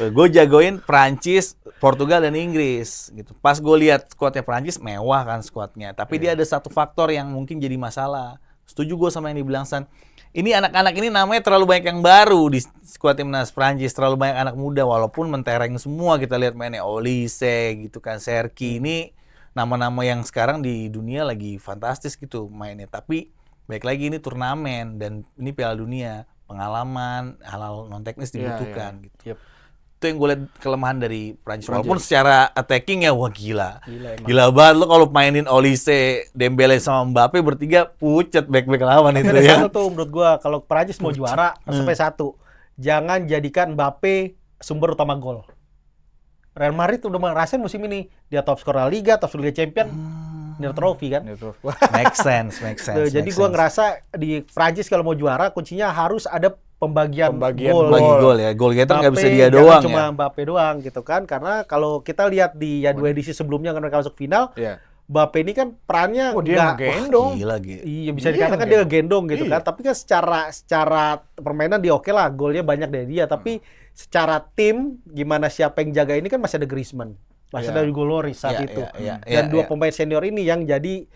Gue jagoin Prancis, Portugal dan Inggris gitu. Pas gue lihat skuadnya Prancis mewah kan skuadnya, tapi dia ada satu faktor yang mungkin jadi masalah. Setuju gue sama yang dibilang San. Ini anak-anak ini namanya terlalu banyak yang baru di skuad timnas Prancis, terlalu banyak anak muda walaupun mentereng semua kita lihat mainnya Olise gitu kan, Serki ini nama-nama yang sekarang di dunia lagi fantastis gitu mainnya. Tapi baik lagi ini turnamen dan ini Piala Dunia, pengalaman, hal-hal non teknis dibutuhkan gitu. Itu yang gue lihat kelemahan dari Prancis. Walaupun secara attacking ya wah gila banget lo kalau mainin Olise, Dembele sama Mbappe bertiga pucet back-back lawan itu ada ya. satu tuh menurut gua kalau Prancis mau juara sampai satu, jangan jadikan Mbappe sumber utama gol. Real Madrid udah ngerasain musim ini dia top skor La Liga, top skor Liga Champions, nilai trofi kan. Make sense. Jadi gua ngerasa di Prancis kalau mau juara kuncinya harus ada pembagian gol. Bagi gol ya. Gol getter nggak bisa dia Mbappe doang jangan cuma ya. Mbappe doang gitu kan. Karena kalau kita lihat di 2 edisi sebelumnya kan mereka masuk final, Mbappe ini kan perannya dia ngegendong. Gila. Iya bisa dikatakan dia gendong gitu kan. Tapi kan secara permainan dia oke lah, golnya banyak dari dia. Tapi secara tim gimana siapa yang jaga ini kan masih ada Griezmann, masih ada Hugo Lloris saat itu. Dan 2 pemain senior ini yang jadi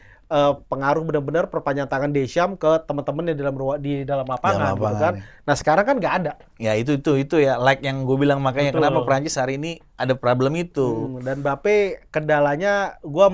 pengaruh benar-benar perpanjangan tangan Deschamps ke teman-teman di dalam lapangan gitu kan. Nah sekarang kan nggak ada. Ya itu ya like yang gue bilang makanya kenapa Prancis hari ini ada problem itu. Dan Mbappe kendalanya gue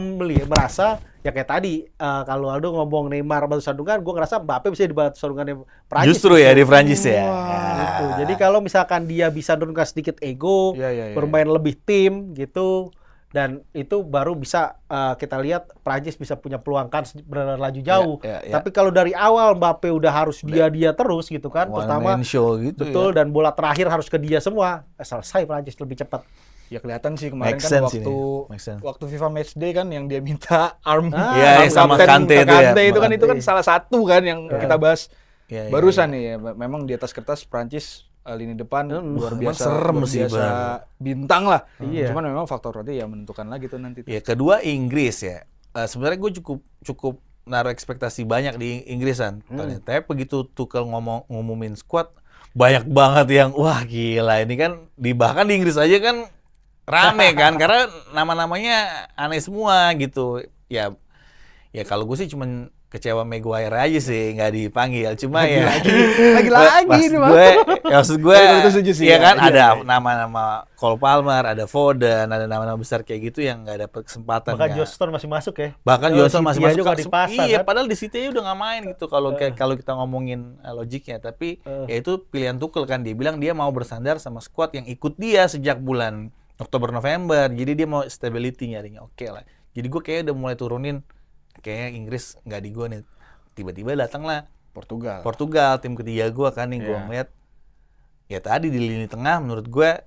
merasa ya kayak tadi kalau Aldo ngomong Neymar batu sandungan, gue ngerasa Mbappe bisa di batu sandungannya Prancis. Justru ya di Prancis ya. Gitu. Jadi kalau misalkan dia bisa nurunkan sedikit ego, bermain lebih tim gitu. Dan itu baru bisa kita lihat Prancis bisa punya peluang kan berlaju jauh. Tapi kalau dari awal Mbappe udah harus dia terus gitu kan, pertama show gitu betul dan bola terakhir harus ke dia semua, selesai Prancis lebih cepat. Ya kelihatan sih kemarin kan waktu FIFA Matchday kan yang dia minta arm sama Kante itu kan salah satu kan yang kita bahas barusan nih ya. Memang di atas kertas Prancis lini depan luar biasa, bintang lah. Cuman memang faktor roti ya menentukan lagi tuh nanti. Ya kedua Inggris ya. Sebenarnya gue cukup naruh ekspektasi banyak di Inggrisan. Tapi begitu Tuchel ngumumin squad banyak banget yang wah gila ini kan bahkan di Inggris aja kan rame kan karena nama-namanya aneh semua gitu. Ya kalau gue sih cuman kecewa Maguire aja sih nggak dipanggil, cuma maksud gue ya kan ada nama-nama Cole Palmer, ada Foden, ada nama-nama besar kayak gitu yang nggak dapat kesempatan. Bahkan John Stones masih masuk ya. Bahkan John Stones masih masuk iya kan? Padahal di City udah nggak main gitu kalau kita ngomongin logiknya, tapi ya itu pilihan Tuchel kan, dia bilang dia mau bersandar sama squad yang ikut dia sejak bulan Oktober November, jadi dia mau stability nyarinya. Oke lah, jadi gue kayak udah mulai turunin kayaknya Inggris nggak di gue nih. Tiba-tiba datanglah Portugal tim ketiga gue kan nih. Gue ngeliat ya tadi di lini tengah menurut gue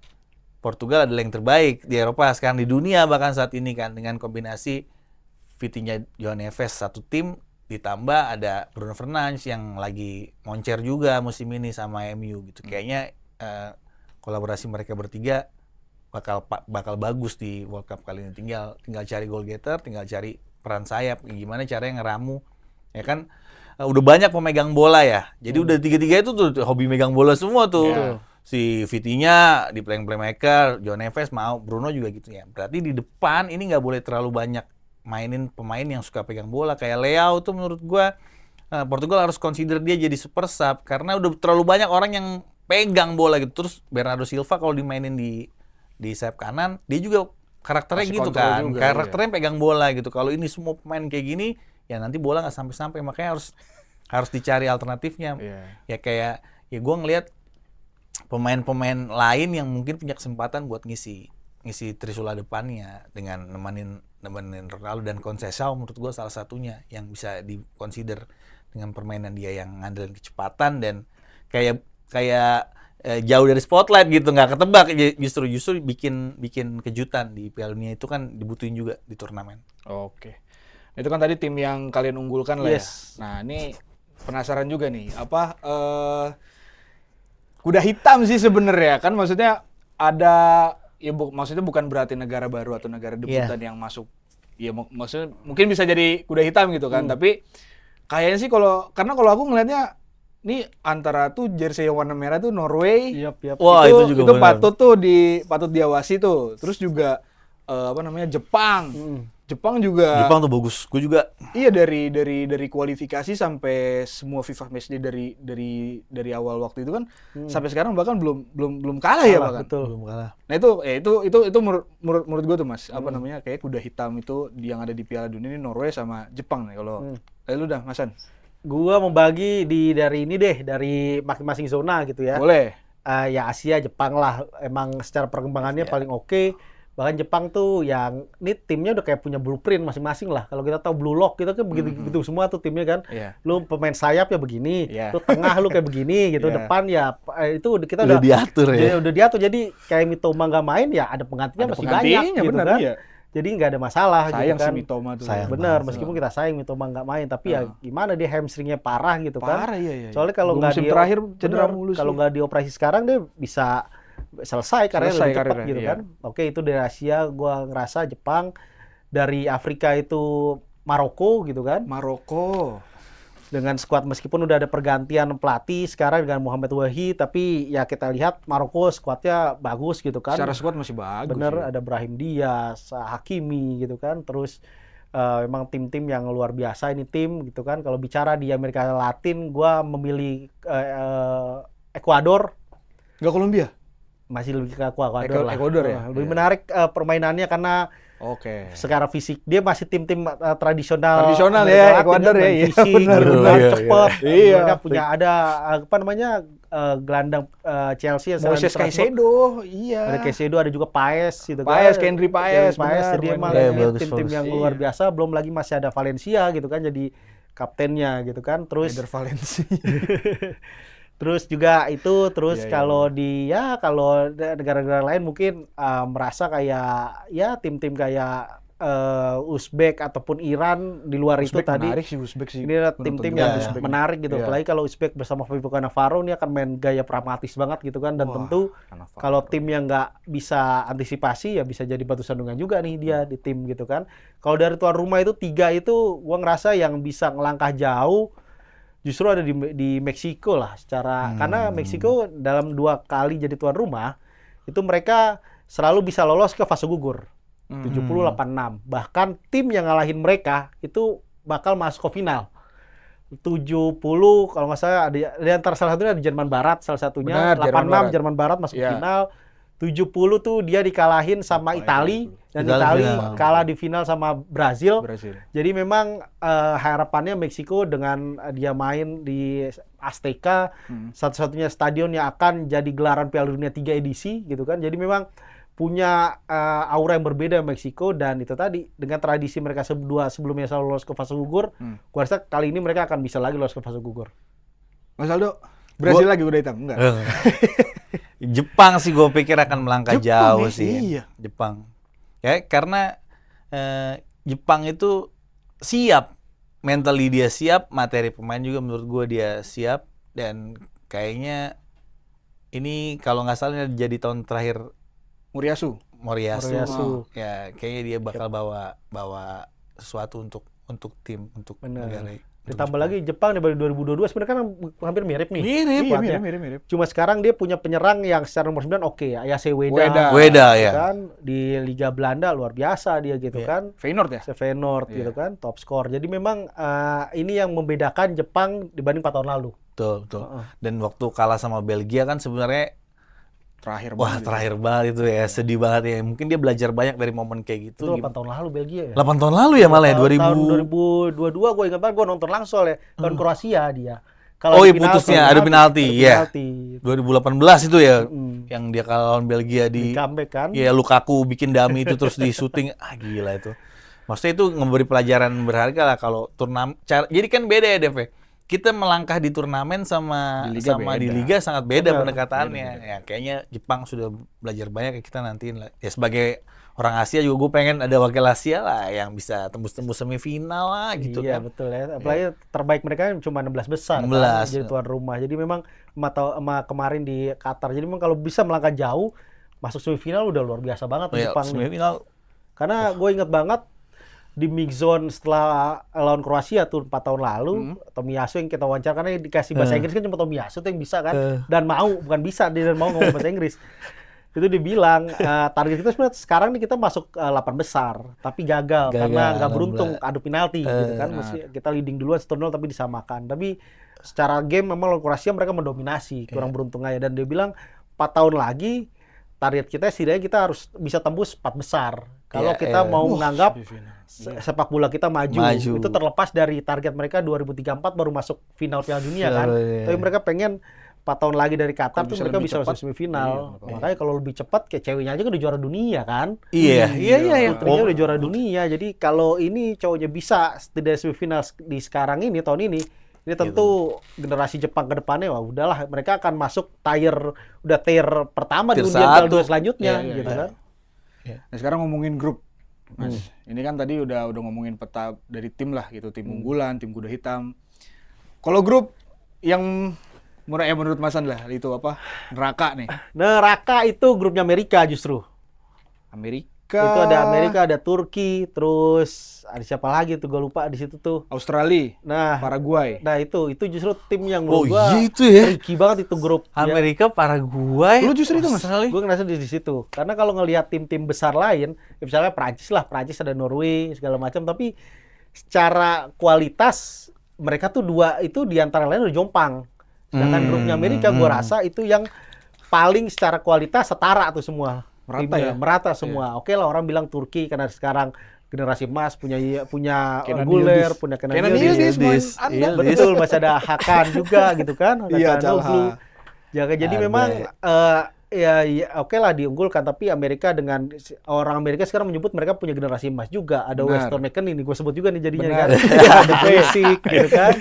Portugal adalah yang terbaik di Eropa sekarang, di dunia bahkan saat ini kan, dengan kombinasi Vitinha, João Neves satu tim, ditambah ada Bruno Fernandes yang lagi moncer juga musim ini sama MU gitu. Kayaknya kolaborasi mereka bertiga bakal bagus di World Cup kali ini. Tinggal cari goal getter, tinggal cari peran sayap, gimana caranya ngeramu, ya kan udah banyak pemegang bola ya, jadi udah tiga-tiga itu tuh hobi megang bola semua tuh. Si Vitinha di playmaker, João Neves mau, Bruno juga gitu ya. Berarti di depan ini nggak boleh terlalu banyak mainin pemain yang suka pegang bola kayak Leao tuh. Menurut gua Portugal harus consider dia jadi super sub karena udah terlalu banyak orang yang pegang bola gitu. Terus Bernardo Silva kalau dimainin di sayap kanan, dia juga karakternya gitu kan, karakternya pegang bola gitu. Kalau ini semua pemain kayak gini, ya nanti bola nggak sampai-sampai. Makanya harus dicari alternatifnya. Ya kayak gue ngelihat pemain-pemain lain yang mungkin punya kesempatan buat ngisi trisula depannya dengan nemenin Ronaldo dan Conceição. Menurut gue salah satunya yang bisa di-consider dengan permainan dia yang ngandelin kecepatan dan kayak jauh dari spotlight gitu, nggak ketebak, justru bikin kejutan di Piala Dunia itu kan dibutuhin juga di turnamen. Oke, itu kan tadi tim yang kalian unggulkan lah ya. Nah ini penasaran juga nih, kuda hitam sih sebenarnya kan, maksudnya ada ya maksudnya bukan berarti negara baru atau negara debutan yang masuk, ya maksudnya mungkin bisa jadi kuda hitam gitu kan, tapi Kayaknya sih karena kalau aku ngelihatnya nih antara tuh jersey yang warna merah tuh Norway. Yap. Wah, itu juga benar. patut diawasi tuh. Terus juga Jepang. Jepang juga. Jepang tuh bagus. Gue juga. Iya, dari kualifikasi sampai semua FIFA matchday dari awal waktu itu kan sampai sekarang bahkan belum kalah ya bahkan. Betul. Belum kalah. Nah itu menurut gue tuh Mas, apa namanya, kayak kuda hitam itu yang ada di Piala Dunia ini Norway sama Jepang nih kalau. Lu dah Masan. Gua membagi dari masing-masing zona gitu ya. Boleh. Ya Asia, Jepang lah. Emang secara perkembangannya paling oke. Bahkan Jepang tuh yang ini timnya udah kayak punya blueprint masing-masing lah. Kalau kita tahu Blue Lock gitu kan begitu semua tuh timnya kan. Iya. Lu pemain sayap ya begini, Iya. lu tengah lu kayak begini gitu, Iya. depan ya itu kita Udah diatur ya. Udah diatur. Jadi kayak Mitoma nggak main ya ada penggantinya masih banyak gitu benar, kan. iya. Jadi nggak ada masalah Sayang gitu kan. si Mitoma tuh. Sayang Bener, banget. meskipun kita sayang Mitoma nggak main, tapi ya gimana dia hamstringnya parah gitu kan. Parah iya. Soalnya kalau nggak musim terakhir cedera bener, mulu sih. kalau nggak dioperasi sekarang dia bisa selesai karirnya lebih cepat karirnya, gitu iya. kan. Oke, itu dari Asia gua ngerasa Jepang, dari Afrika itu Maroko gitu kan. Maroko. Dengan skuad meskipun udah ada pergantian pelatih sekarang dengan Muhammad Wahi, tapi ya kita lihat Maroko skuadnya bagus gitu kan. Secara squad masih bagus. Bener, ya. ada Brahim Diaz, Hakimi gitu kan. Terus memang tim-tim yang luar biasa ini tim gitu kan. Kalau bicara di Amerika Latin, gua memilih Ekuador. Nggak Kolombia? Masih lebih ke Ekuador lah. Ekuador ya? Lebih Iya. menarik permainannya karena Oke. secara fisik dia masih tim-tim tradisional. Tradisional Amerika ya, Latin Ekuador kan, ya, main iya, fisik, benar, gitu benar. kan, Iya, cepet. iya. Mereka punya ada apa namanya gelandang Chelsea yang Moises Strasbourg. Caicedo, iya. Ada Caicedo, ada juga Paes gitu Paes, kan. Kendry Paes, benar, Jadi main emang bagus. ini Bagus, tim-tim bagus. yang Iya. luar biasa. Belum lagi masih ada Valencia gitu kan jadi kaptennya gitu kan. Terus Eder Valencia. Terus juga itu, Iya, terus iya, kalau negara-negara lain mungkin merasa kayak ya tim-tim kayak Uzbek ataupun Iran di luar itu Uzbek tadi. menarik sih Uzbek sih. Ini adalah tim-tim yang Uzbek. menarik gitu. Iya. Apalagi kalau Uzbek bersama Vivo Cannavaro ini akan main gaya pragmatis banget gitu kan. Dan Wah, tentu Cannavaro. kalau tim yang nggak bisa antisipasi ya bisa jadi batu sandungan juga nih dia di tim gitu kan. Kalau dari tuan rumah itu 3 itu gua ngerasa yang bisa ngelangkah jauh justru ada di Meksiko lah karena Meksiko dalam 2 kali jadi tuan rumah itu mereka selalu bisa lolos ke fase gugur 70-86. Bahkan tim yang ngalahin mereka itu bakal masuk ke final 70 kalau nggak salah di antara salah satunya di Jerman Barat salah satunya. Benar, Jerman 86 Barat. Jerman Barat masuk Iya. final. 70 tuh dia dikalahin sama Itali dan Itali Itali final. kalah di final sama Brazil. Brasil. Jadi memang harapannya Meksiko dengan dia main di Azteca, satu-satunya stadion yang akan jadi gelaran Piala Dunia 3 edisi gitu kan. Jadi memang punya aura yang berbeda Meksiko dan itu tadi dengan tradisi mereka sebelumnya selalu lolos ke fase gugur. Gua rasa kali ini mereka akan bisa lagi lolos ke fase gugur. Mas Aldo, Brasil lagi kuda hitam? Enggak. Jepang sih gue pikir akan melangkah Jepang jauh ya? sih. Iya. Jepang. Ya karena Jepang itu siap, mentally dia siap, materi pemain juga menurut gue dia siap dan kayaknya ini kalau nggak salah jadi tahun terakhir Moriyasu. Moriyasu. Ya kayaknya dia bakal bawa sesuatu untuk tim untuk Benar. negara. Ditambah lagi Jepang dibanding 2022 sebenarnya kan hampir mirip nih. Mirip. Squadnya. mirip. Cuma sekarang dia punya penyerang yang secara nomor 9 oke ya. Ayase Weda. Weda gitu ya. kan di Liga Belanda luar biasa dia gitu Iya. kan. Feyenoord ya? Feyenoord Iya. gitu kan, top skor. Jadi memang ini yang membedakan Jepang dibanding 4 tahun lalu. Betul. Dan waktu kalah sama Belgia kan sebenarnya Terakhir wah banget. terakhir banget itu ya, sedih banget ya. Mungkin dia belajar banyak dari momen kayak gitu. Itu 8 tahun lalu Belgia ya. 8 tahun lalu ya malah ya, Tahun 2000. 2022 gue ingat banget gue nonton langsung ya. Tahun Kroasia dia. Oh iya putusnya, ada penalti, iya. penalti. 2018 itu ya, Mm. yang dia kalah lawan Belgia Di di comeback kan. ya Lukaku bikin dummy itu terus di syuting. Gila itu. Maksudnya itu memberi pelajaran berharga lah kalau turnamen. Jadi kan beda ya Dev. Kita melangkah di turnamen sama Di liga di beda. liga sangat beda Benar, pendekatannya. Ya kayaknya Jepang sudah belajar banyak ya, kita nantiin lah. Ya sebagai orang Asia juga gue pengen ada wakil Asia lah yang bisa tembus-tembus semifinal lah gitu Iya kan. betul ya. Apalagi terbaik mereka cuma 16 besar 16. kan, jadi tuan rumah. Jadi memang sama kemarin di Qatar. Jadi memang kalau bisa melangkah jauh masuk semifinal udah luar biasa banget tuh Ya, Jepang nih. semifinal Karena gue inget banget di mix zone setelah lawan Kroasia tuh 4 tahun lalu, Tomiyasu yang kita wawancara karena dikasih bahasa Inggris kan cuma Tomiyasu tuh yang bisa kan, dan bukan bisa dia dan mau ngomong bahasa Inggris. Itu dibilang target kita sebenarnya sekarang nih kita masuk 8 besar, tapi gagal karena nggak beruntung adu penalti gitu kan. Mesti kita leading duluan 1-0 tapi disamakan. Tapi secara game memang lawan Kroasia mereka mendominasi, kurang beruntung aja. Dan dia bilang 4 tahun lagi target kita setidaknya kita harus bisa tembus 4 besar. Kalau kita mau menganggap sepak bola kita maju. Itu terlepas dari target mereka 2034 baru masuk final Piala Dunia kan. Tapi mereka pengen 4 tahun lagi dari Qatar tuh mereka bisa masuk semifinal. Makanya kalau lebih cepat kayak ceweknya aja kan udah juara dunia kan. Iya. Putrinya udah juara dunia. Jadi kalau ini cowoknya bisa tidak semifinal di sekarang ini tahun ini tentu generasi Jepang ke depannya wah udahlah mereka akan masuk tier pertama di undian Piala Dunia selanjutnya gitu kan. Nah, sekarang ngomongin grup, Mas. Ini kan tadi udah ngomongin peta dari tim lah gitu, tim unggulan, tim kuda hitam. Kalau grup yang menurut Masan lah itu apa? Neraka nih. Neraka itu grupnya Amerika justru. Amerika. Itu ada Amerika, ada Turki, terus ada siapa lagi tuh gue lupa di situ tuh. Australia, Nah, Paraguay. Nah itu justru tim yang menurut gua itu ya. tricky banget itu grup. Amerika, Paraguay. Lu justru itu, Mas? Gue ngerasa di situ. Karena kalau ngelihat tim-tim besar lain, ya misalnya Prancis ada Norway segala macam, tapi secara kualitas mereka tuh dua itu di antara lain udah jompang. Sedangkan grupnya Amerika gue rasa itu yang paling secara kualitas setara tuh semua. Merata timnya, ya? merata semua. Oke lah orang bilang Turki karena sekarang generasi emas punya Kenan Guler, Yildiz. punya Kenan Yildiz. Yildiz, Betul, masih ada Hakan juga gitu kan. Iya, Calhanoglu. Calha. Jadi memang ya oke lah diunggulkan, tapi Amerika dengan orang Amerika sekarang menyebut mereka punya generasi emas juga. Ada Weston McKennie nih, gue sebut juga nih jadinya kan. Ada Basic gitu kan.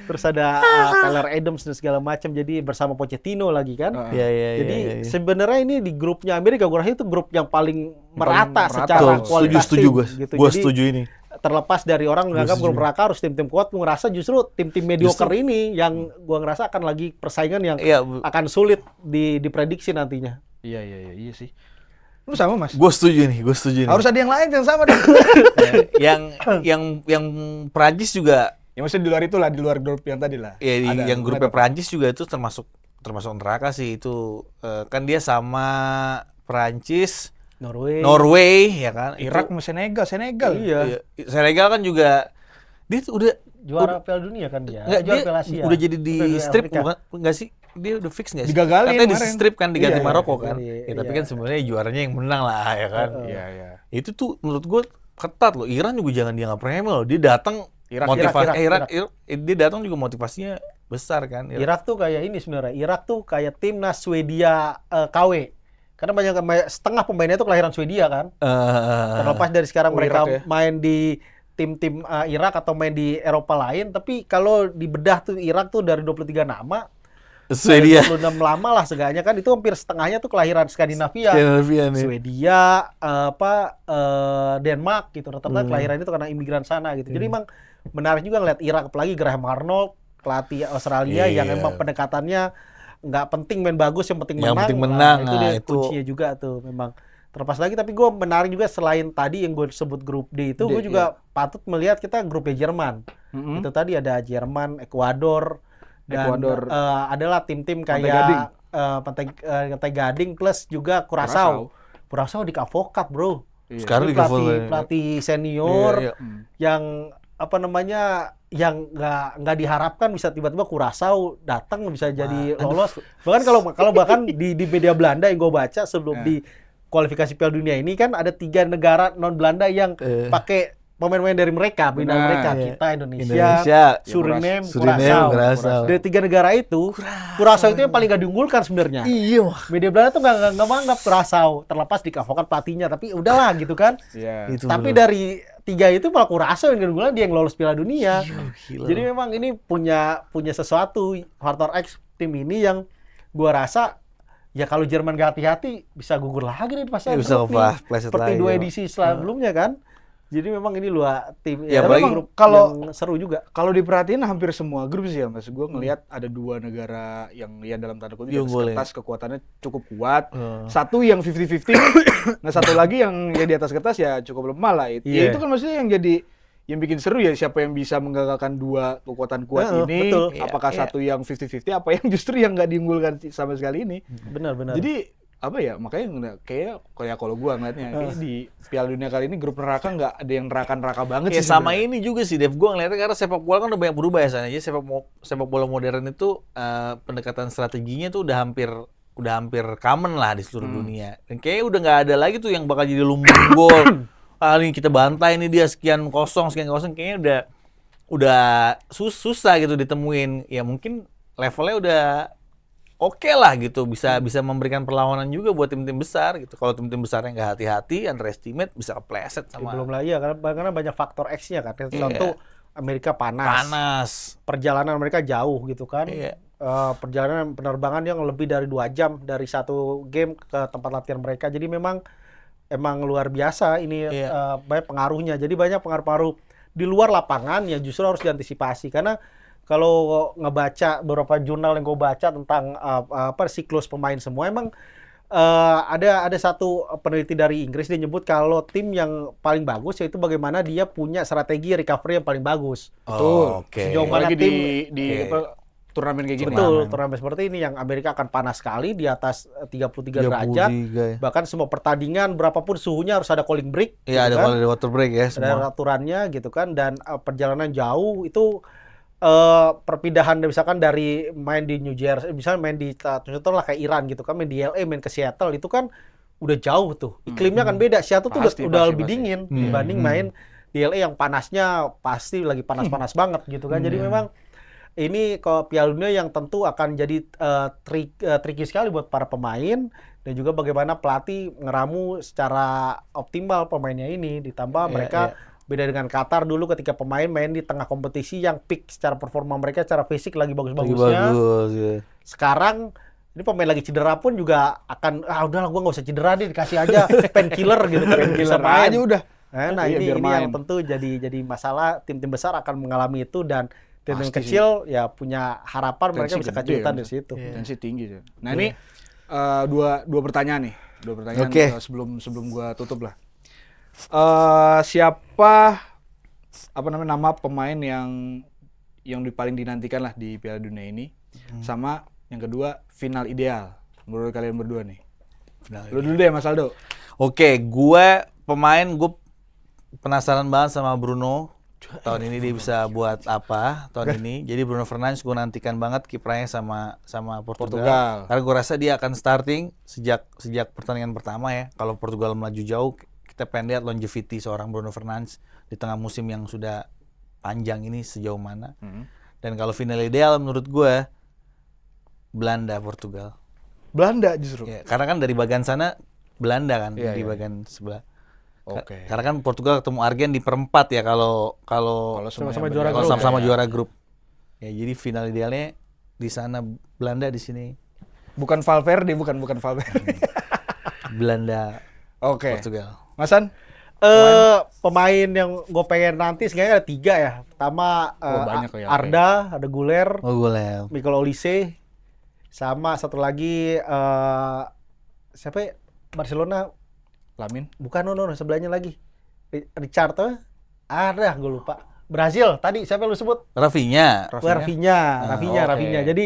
Terus ada Tyler Adams dan segala macam. Jadi bersama Pochettino lagi kan. Jadi sebenarnya ini di grupnya Amerika gue rasa itu grup yang paling merata secara kualitas setuju tim. Gitu. Gue Jadi, setuju ini. Terlepas dari orang menganggap grup neraka harus tim-tim kuat, gue ngerasa justru tim-tim mediocre ini yang gue ngerasa akan lagi persaingan yang akan sulit diprediksi nantinya. Iya sih. Lu sama, Mas? Gue setuju nih. Harus ada yang lain yang sama dong. yang Prancis juga. Ya maksudnya di luar itulah, di luar grup yang tadi lah. Ya, yang grupnya Prancis juga itu termasuk neraka sih itu. Kan dia sama Prancis, Norway ya kan. Irak sama Senegal. Iya. Senegal kan juga dia udah juara Piala Dunia kan dia. Juara Piala Asia. Udah jadi di strip bukan enggak sih? Dia udah fix enggak sih? Digagalin katanya di kemarin. strip kan diganti Maroko kan. Iya, Tapi kan sebenarnya juaranya yang menang lah ya kan. Iya. Itu tuh menurut gue ketat loh. Iran juga jangan dianggap remeh loh. Dia datang Irak. Dia datang juga motivasinya besar kan. Irak tuh kayak ini sebenarnya. Irak tuh kayak timnas Swedia KW. Karena setengah pemainnya itu kelahiran Swedia kan. Terlepas dari sekarang mereka main di tim-tim Irak atau main di Eropa lain, tapi kalau dibedah tuh Irak tuh dari 23 nama, Swedia 26 lama lah seenggaknya kan, itu hampir setengahnya tuh kelahiran Skandinavia Swedia, Denmark gitu, rata-rata kelahiran itu karena imigran sana gitu. Jadi emang menarik juga ngeliat Irak, apalagi Graham Arnold, pelatih Australia yang emang pendekatannya nggak penting main bagus, yang penting menang. Itu kuncinya juga tuh memang. Terlepas lagi, tapi gue menarik juga selain tadi yang gue sebut grup D itu, gue juga patut melihat kita grupnya Jerman. Itu tadi ada Jerman, Ekuador, dan adalah tim-tim kayak Pantai Gading plus juga Curaçao. Curaçao di Avokat, bro. Sekarang di pelatih senior yang yang nggak diharapkan bisa tiba-tiba Curaçao datang bisa jadi lolos. Bahkan di media Belanda yang gue baca sebelum di kualifikasi Piala Dunia ini kan ada 3 negara non Belanda yang pakai pemain-pemain dari mereka, binaan mereka. Kita Indonesia, Suriname, Curaçao. Dari 3 negara itu, Curaçao itu yang paling gak diunggulkan sebenarnya. Iya. Media Belanda tuh nggak menganggap Curaçao, terlepas dikavokan pelatihnya, tapi udahlah gitu kan. Tapi dari 3 itu malah Curaçao yang diunggulkan, dia yang lolos Piala Dunia. Jadi memang ini punya sesuatu faktor X tim ini yang gua rasa ya kalau Jerman gak hati-hati bisa gugur lagi nih pas grup nih. Seperti 2 edisi sebelumnya kan. Jadi memang ini tim Ya, tapi apalagi grup kalau- yang seru juga. Kalau diperhatiin hampir semua grup sih ya, Mas. Gue ngelihat ada 2 negara yang ya dalam tanda kutip di atas Unggul ya. kertas kekuatannya cukup kuat. Satu yang 50-50, nah satu lagi yang ya di atas kertas ya cukup lemah lah. Ya Iya. itu kan maksudnya yang bikin seru ya, siapa yang bisa menggagalkan 2 kekuatan kuat ini. Betul. Apakah Iya. satu yang 50-50, apa yang justru yang nggak diunggulkan sama sekali ini. Benar. Jadi apa ya, makanya kayak kalau gua ngeliatnya kayak di Piala Dunia kali ini grup neraka nggak ada yang neraka banget Ya sih sama sebenarnya. ini juga sih, Dev. Gue ngeliatnya karena sepak bola kan udah banyak berubah ya sana. Jadi sepak bola modern itu pendekatan strateginya tuh udah hampir common lah di seluruh dunia. Dan kayaknya udah nggak ada lagi tuh yang bakal jadi lumbung gol. Ini kita bantai nih dia sekian kosong. Kayaknya udah susah gitu ditemuin. Ya mungkin levelnya udah oke lah gitu, bisa memberikan perlawanan juga buat tim-tim besar gitu. Kalau tim-tim besarnya nggak hati-hati, underestimate, bisa kepleset sama Belum lagi ya karena banyak faktor X-nya kan. Contoh Amerika panas. Perjalanan mereka jauh gitu kan. Iya. Perjalanan penerbangan yang lebih dari 2 jam dari satu game ke tempat latihan mereka. Jadi emang luar biasa ini banyak pengaruhnya. Jadi banyak pengaruh-pengaruh di luar lapangan yang justru harus diantisipasi. Karena kalau ngebaca beberapa jurnal yang gue baca tentang siklus pemain semua, emang ada satu peneliti dari Inggris, dia nyebut kalau tim yang paling bagus yaitu bagaimana dia punya strategi recovery yang paling bagus. Betul. Oke. Sejauh mana Apalagi tim- di Oke. apa, turnamen kayak gini. Betul, turnamen seperti ini yang Amerika akan panas sekali di atas 33 derajat. Bahkan semua pertandingan berapapun suhunya harus ada cooling break. Iya, gitu ada kan. kalau ada water break ya Ada semua. aturannya gitu kan, dan perjalanan jauh itu perpindahan misalkan dari main di New Jersey, misalnya main di contoh lah kayak Iran gitu kan, main di LA, main ke Seattle itu kan udah jauh tuh. Iklimnya kan beda. Seattle tuh udah lebih dingin dibanding main di LA yang panasnya pasti lagi panas-panas banget gitu kan. Jadi memang ini kalau Piala Dunia yang tentu akan jadi tricky sekali buat para pemain, dan juga bagaimana pelatih ngeramu secara optimal pemainnya ini. Ditambah mereka beda dengan Qatar dulu ketika pemain main di tengah kompetisi yang peak secara performa mereka, secara fisik lagi bagus-bagusnya. Bagus, ya. Sekarang ini pemain lagi cedera pun juga akan udahlah gua nggak usah cedera nih, dikasih aja painkiller gitu kan, bisa main aja udah. Nah, Iya, ini biar yang main. tentu jadi masalah. Tim-tim besar akan mengalami itu, dan tim-tim Pasti kecil ya punya harapan mereka Tensi bisa gede kejutan ya, dari situ. Tensi tinggi sih. Nah, ini dua pertanyaan nih. Oke. Sebelum gua tutup lah. Siapa nama pemain yang paling dinantikan lah di Piala Dunia ini? Sama yang kedua, final ideal menurut kalian berdua nih. Lu dulu deh, Mas Aldo. Oke, gue penasaran banget sama Bruno. Tahun ini dia bisa buat apa tahun ini. Jadi Bruno Fernandes gue nantikan banget kiprahnya sama Portugal. Karena gue rasa dia akan starting sejak pertandingan pertama ya. Kalau Portugal melaju jauh, kita pengen lihat longevity seorang Bruno Fernandes di tengah musim yang sudah panjang ini sejauh mana. Dan kalau final ideal menurut gue Belanda Portugal. Belanda justru. Ya, karena kan dari bagian sana Belanda kan Iya, di iya. bagian sebelah. Oke. Karena kan Portugal ketemu Argen di perempat ya kalau Sama-sama semuanya juara berjalan. kalau grup. sama-sama juara grup. Ya jadi final idealnya di sana Belanda, di sini Bukan Valverde, bukan Valverde. Belanda Oke. Portugal. Masan? Pemain yang gue pengen nanti sebenarnya ada 3 ya. Pertama banyak ya, Arda, ada Guler, Oh gue Michael Olise, sama satu lagi siapa ya? Barcelona, Lamin? bukan no, sebelahnya lagi Richard ada, gue lupa. Brazil tadi siapa yang lu sebut? Rafinha. Rafinha. oke. Jadi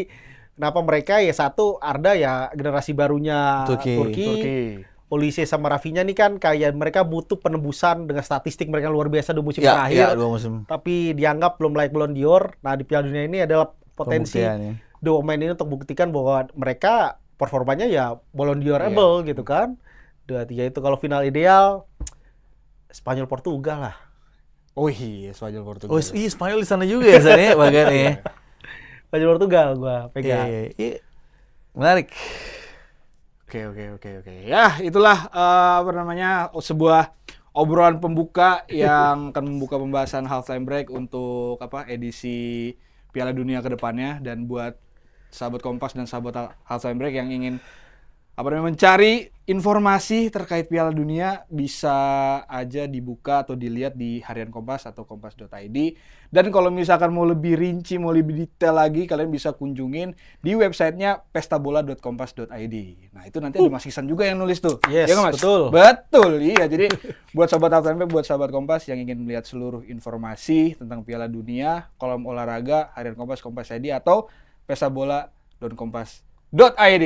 kenapa mereka ya, satu Arda ya generasi barunya Turki. Olise sama Rafinha nih kan kayak mereka butuh penembusan dengan statistik mereka luar biasa di musim Ya, terakhir. 2 musim. Tapi dianggap belum layak Ballon d'Or. Nah, di Piala Dunia ini adalah potensi Pembuktian ya. dua pemain ini untuk buktikan bahwa mereka performanya ya Ballon d'Or-able gitu kan. 2-3 itu. Kalau final ideal Spanyol Portugal lah. Oh iya, Spanyol Portugal. Oh iya, Spanyol di sana juga ya sana ya bagian ya. Spanyol Portugal gua pegang. Iya. Menarik. Oke. Ya, itulah sebuah obrolan pembuka yang akan membuka pembahasan halftime break untuk edisi Piala Dunia ke depannya. Dan buat sahabat Kompas dan sahabat halftime break yang ingin mencari informasi terkait Piala Dunia bisa aja dibuka atau dilihat di Harian Kompas atau kompas.id. Dan kalau misalkan mau lebih rinci, mau lebih detail lagi, kalian bisa kunjungin di websitenya pestabola.kompas.id. Nah, itu nanti ada Mas Ihsan juga yang nulis tuh. Yes, Ya nggak, Mas? betul. Betul, iya. Jadi buat sobat HTMP, buat sahabat Kompas yang ingin melihat seluruh informasi tentang Piala Dunia, kolom olahraga, Harian Kompas, Kompas.id, atau pestabola.kompas.id.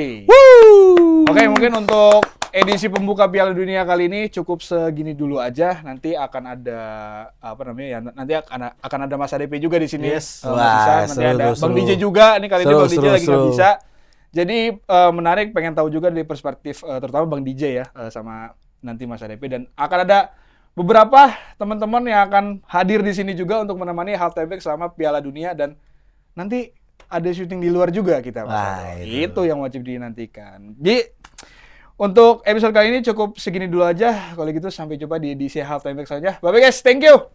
Oke, mungkin untuk edisi pembuka Piala Dunia kali ini cukup segini dulu aja. Nanti akan ada nanti akan ada Mas ADP juga di sini. Yes. Mas Wah, Ihsan, nanti seru, ada seru. Bang DJ juga. Ini kali ini Seru, Bang DJ seru, lagi nggak seru. bisa. Jadi menarik, pengen tahu juga dari perspektif terutama Bang DJ ya, sama nanti Mas ADP, dan akan ada beberapa teman-teman yang akan hadir di sini juga untuk menemani Halftime Break selama Piala Dunia, dan nanti ada syuting di luar juga kita, Mas. Wah, Itu yang wajib dinantikan. Jadi untuk episode kali ini cukup segini dulu aja. Kalau gitu sampai jumpa di edisi Halftime Break selanjutnya. Bye bye guys, thank you.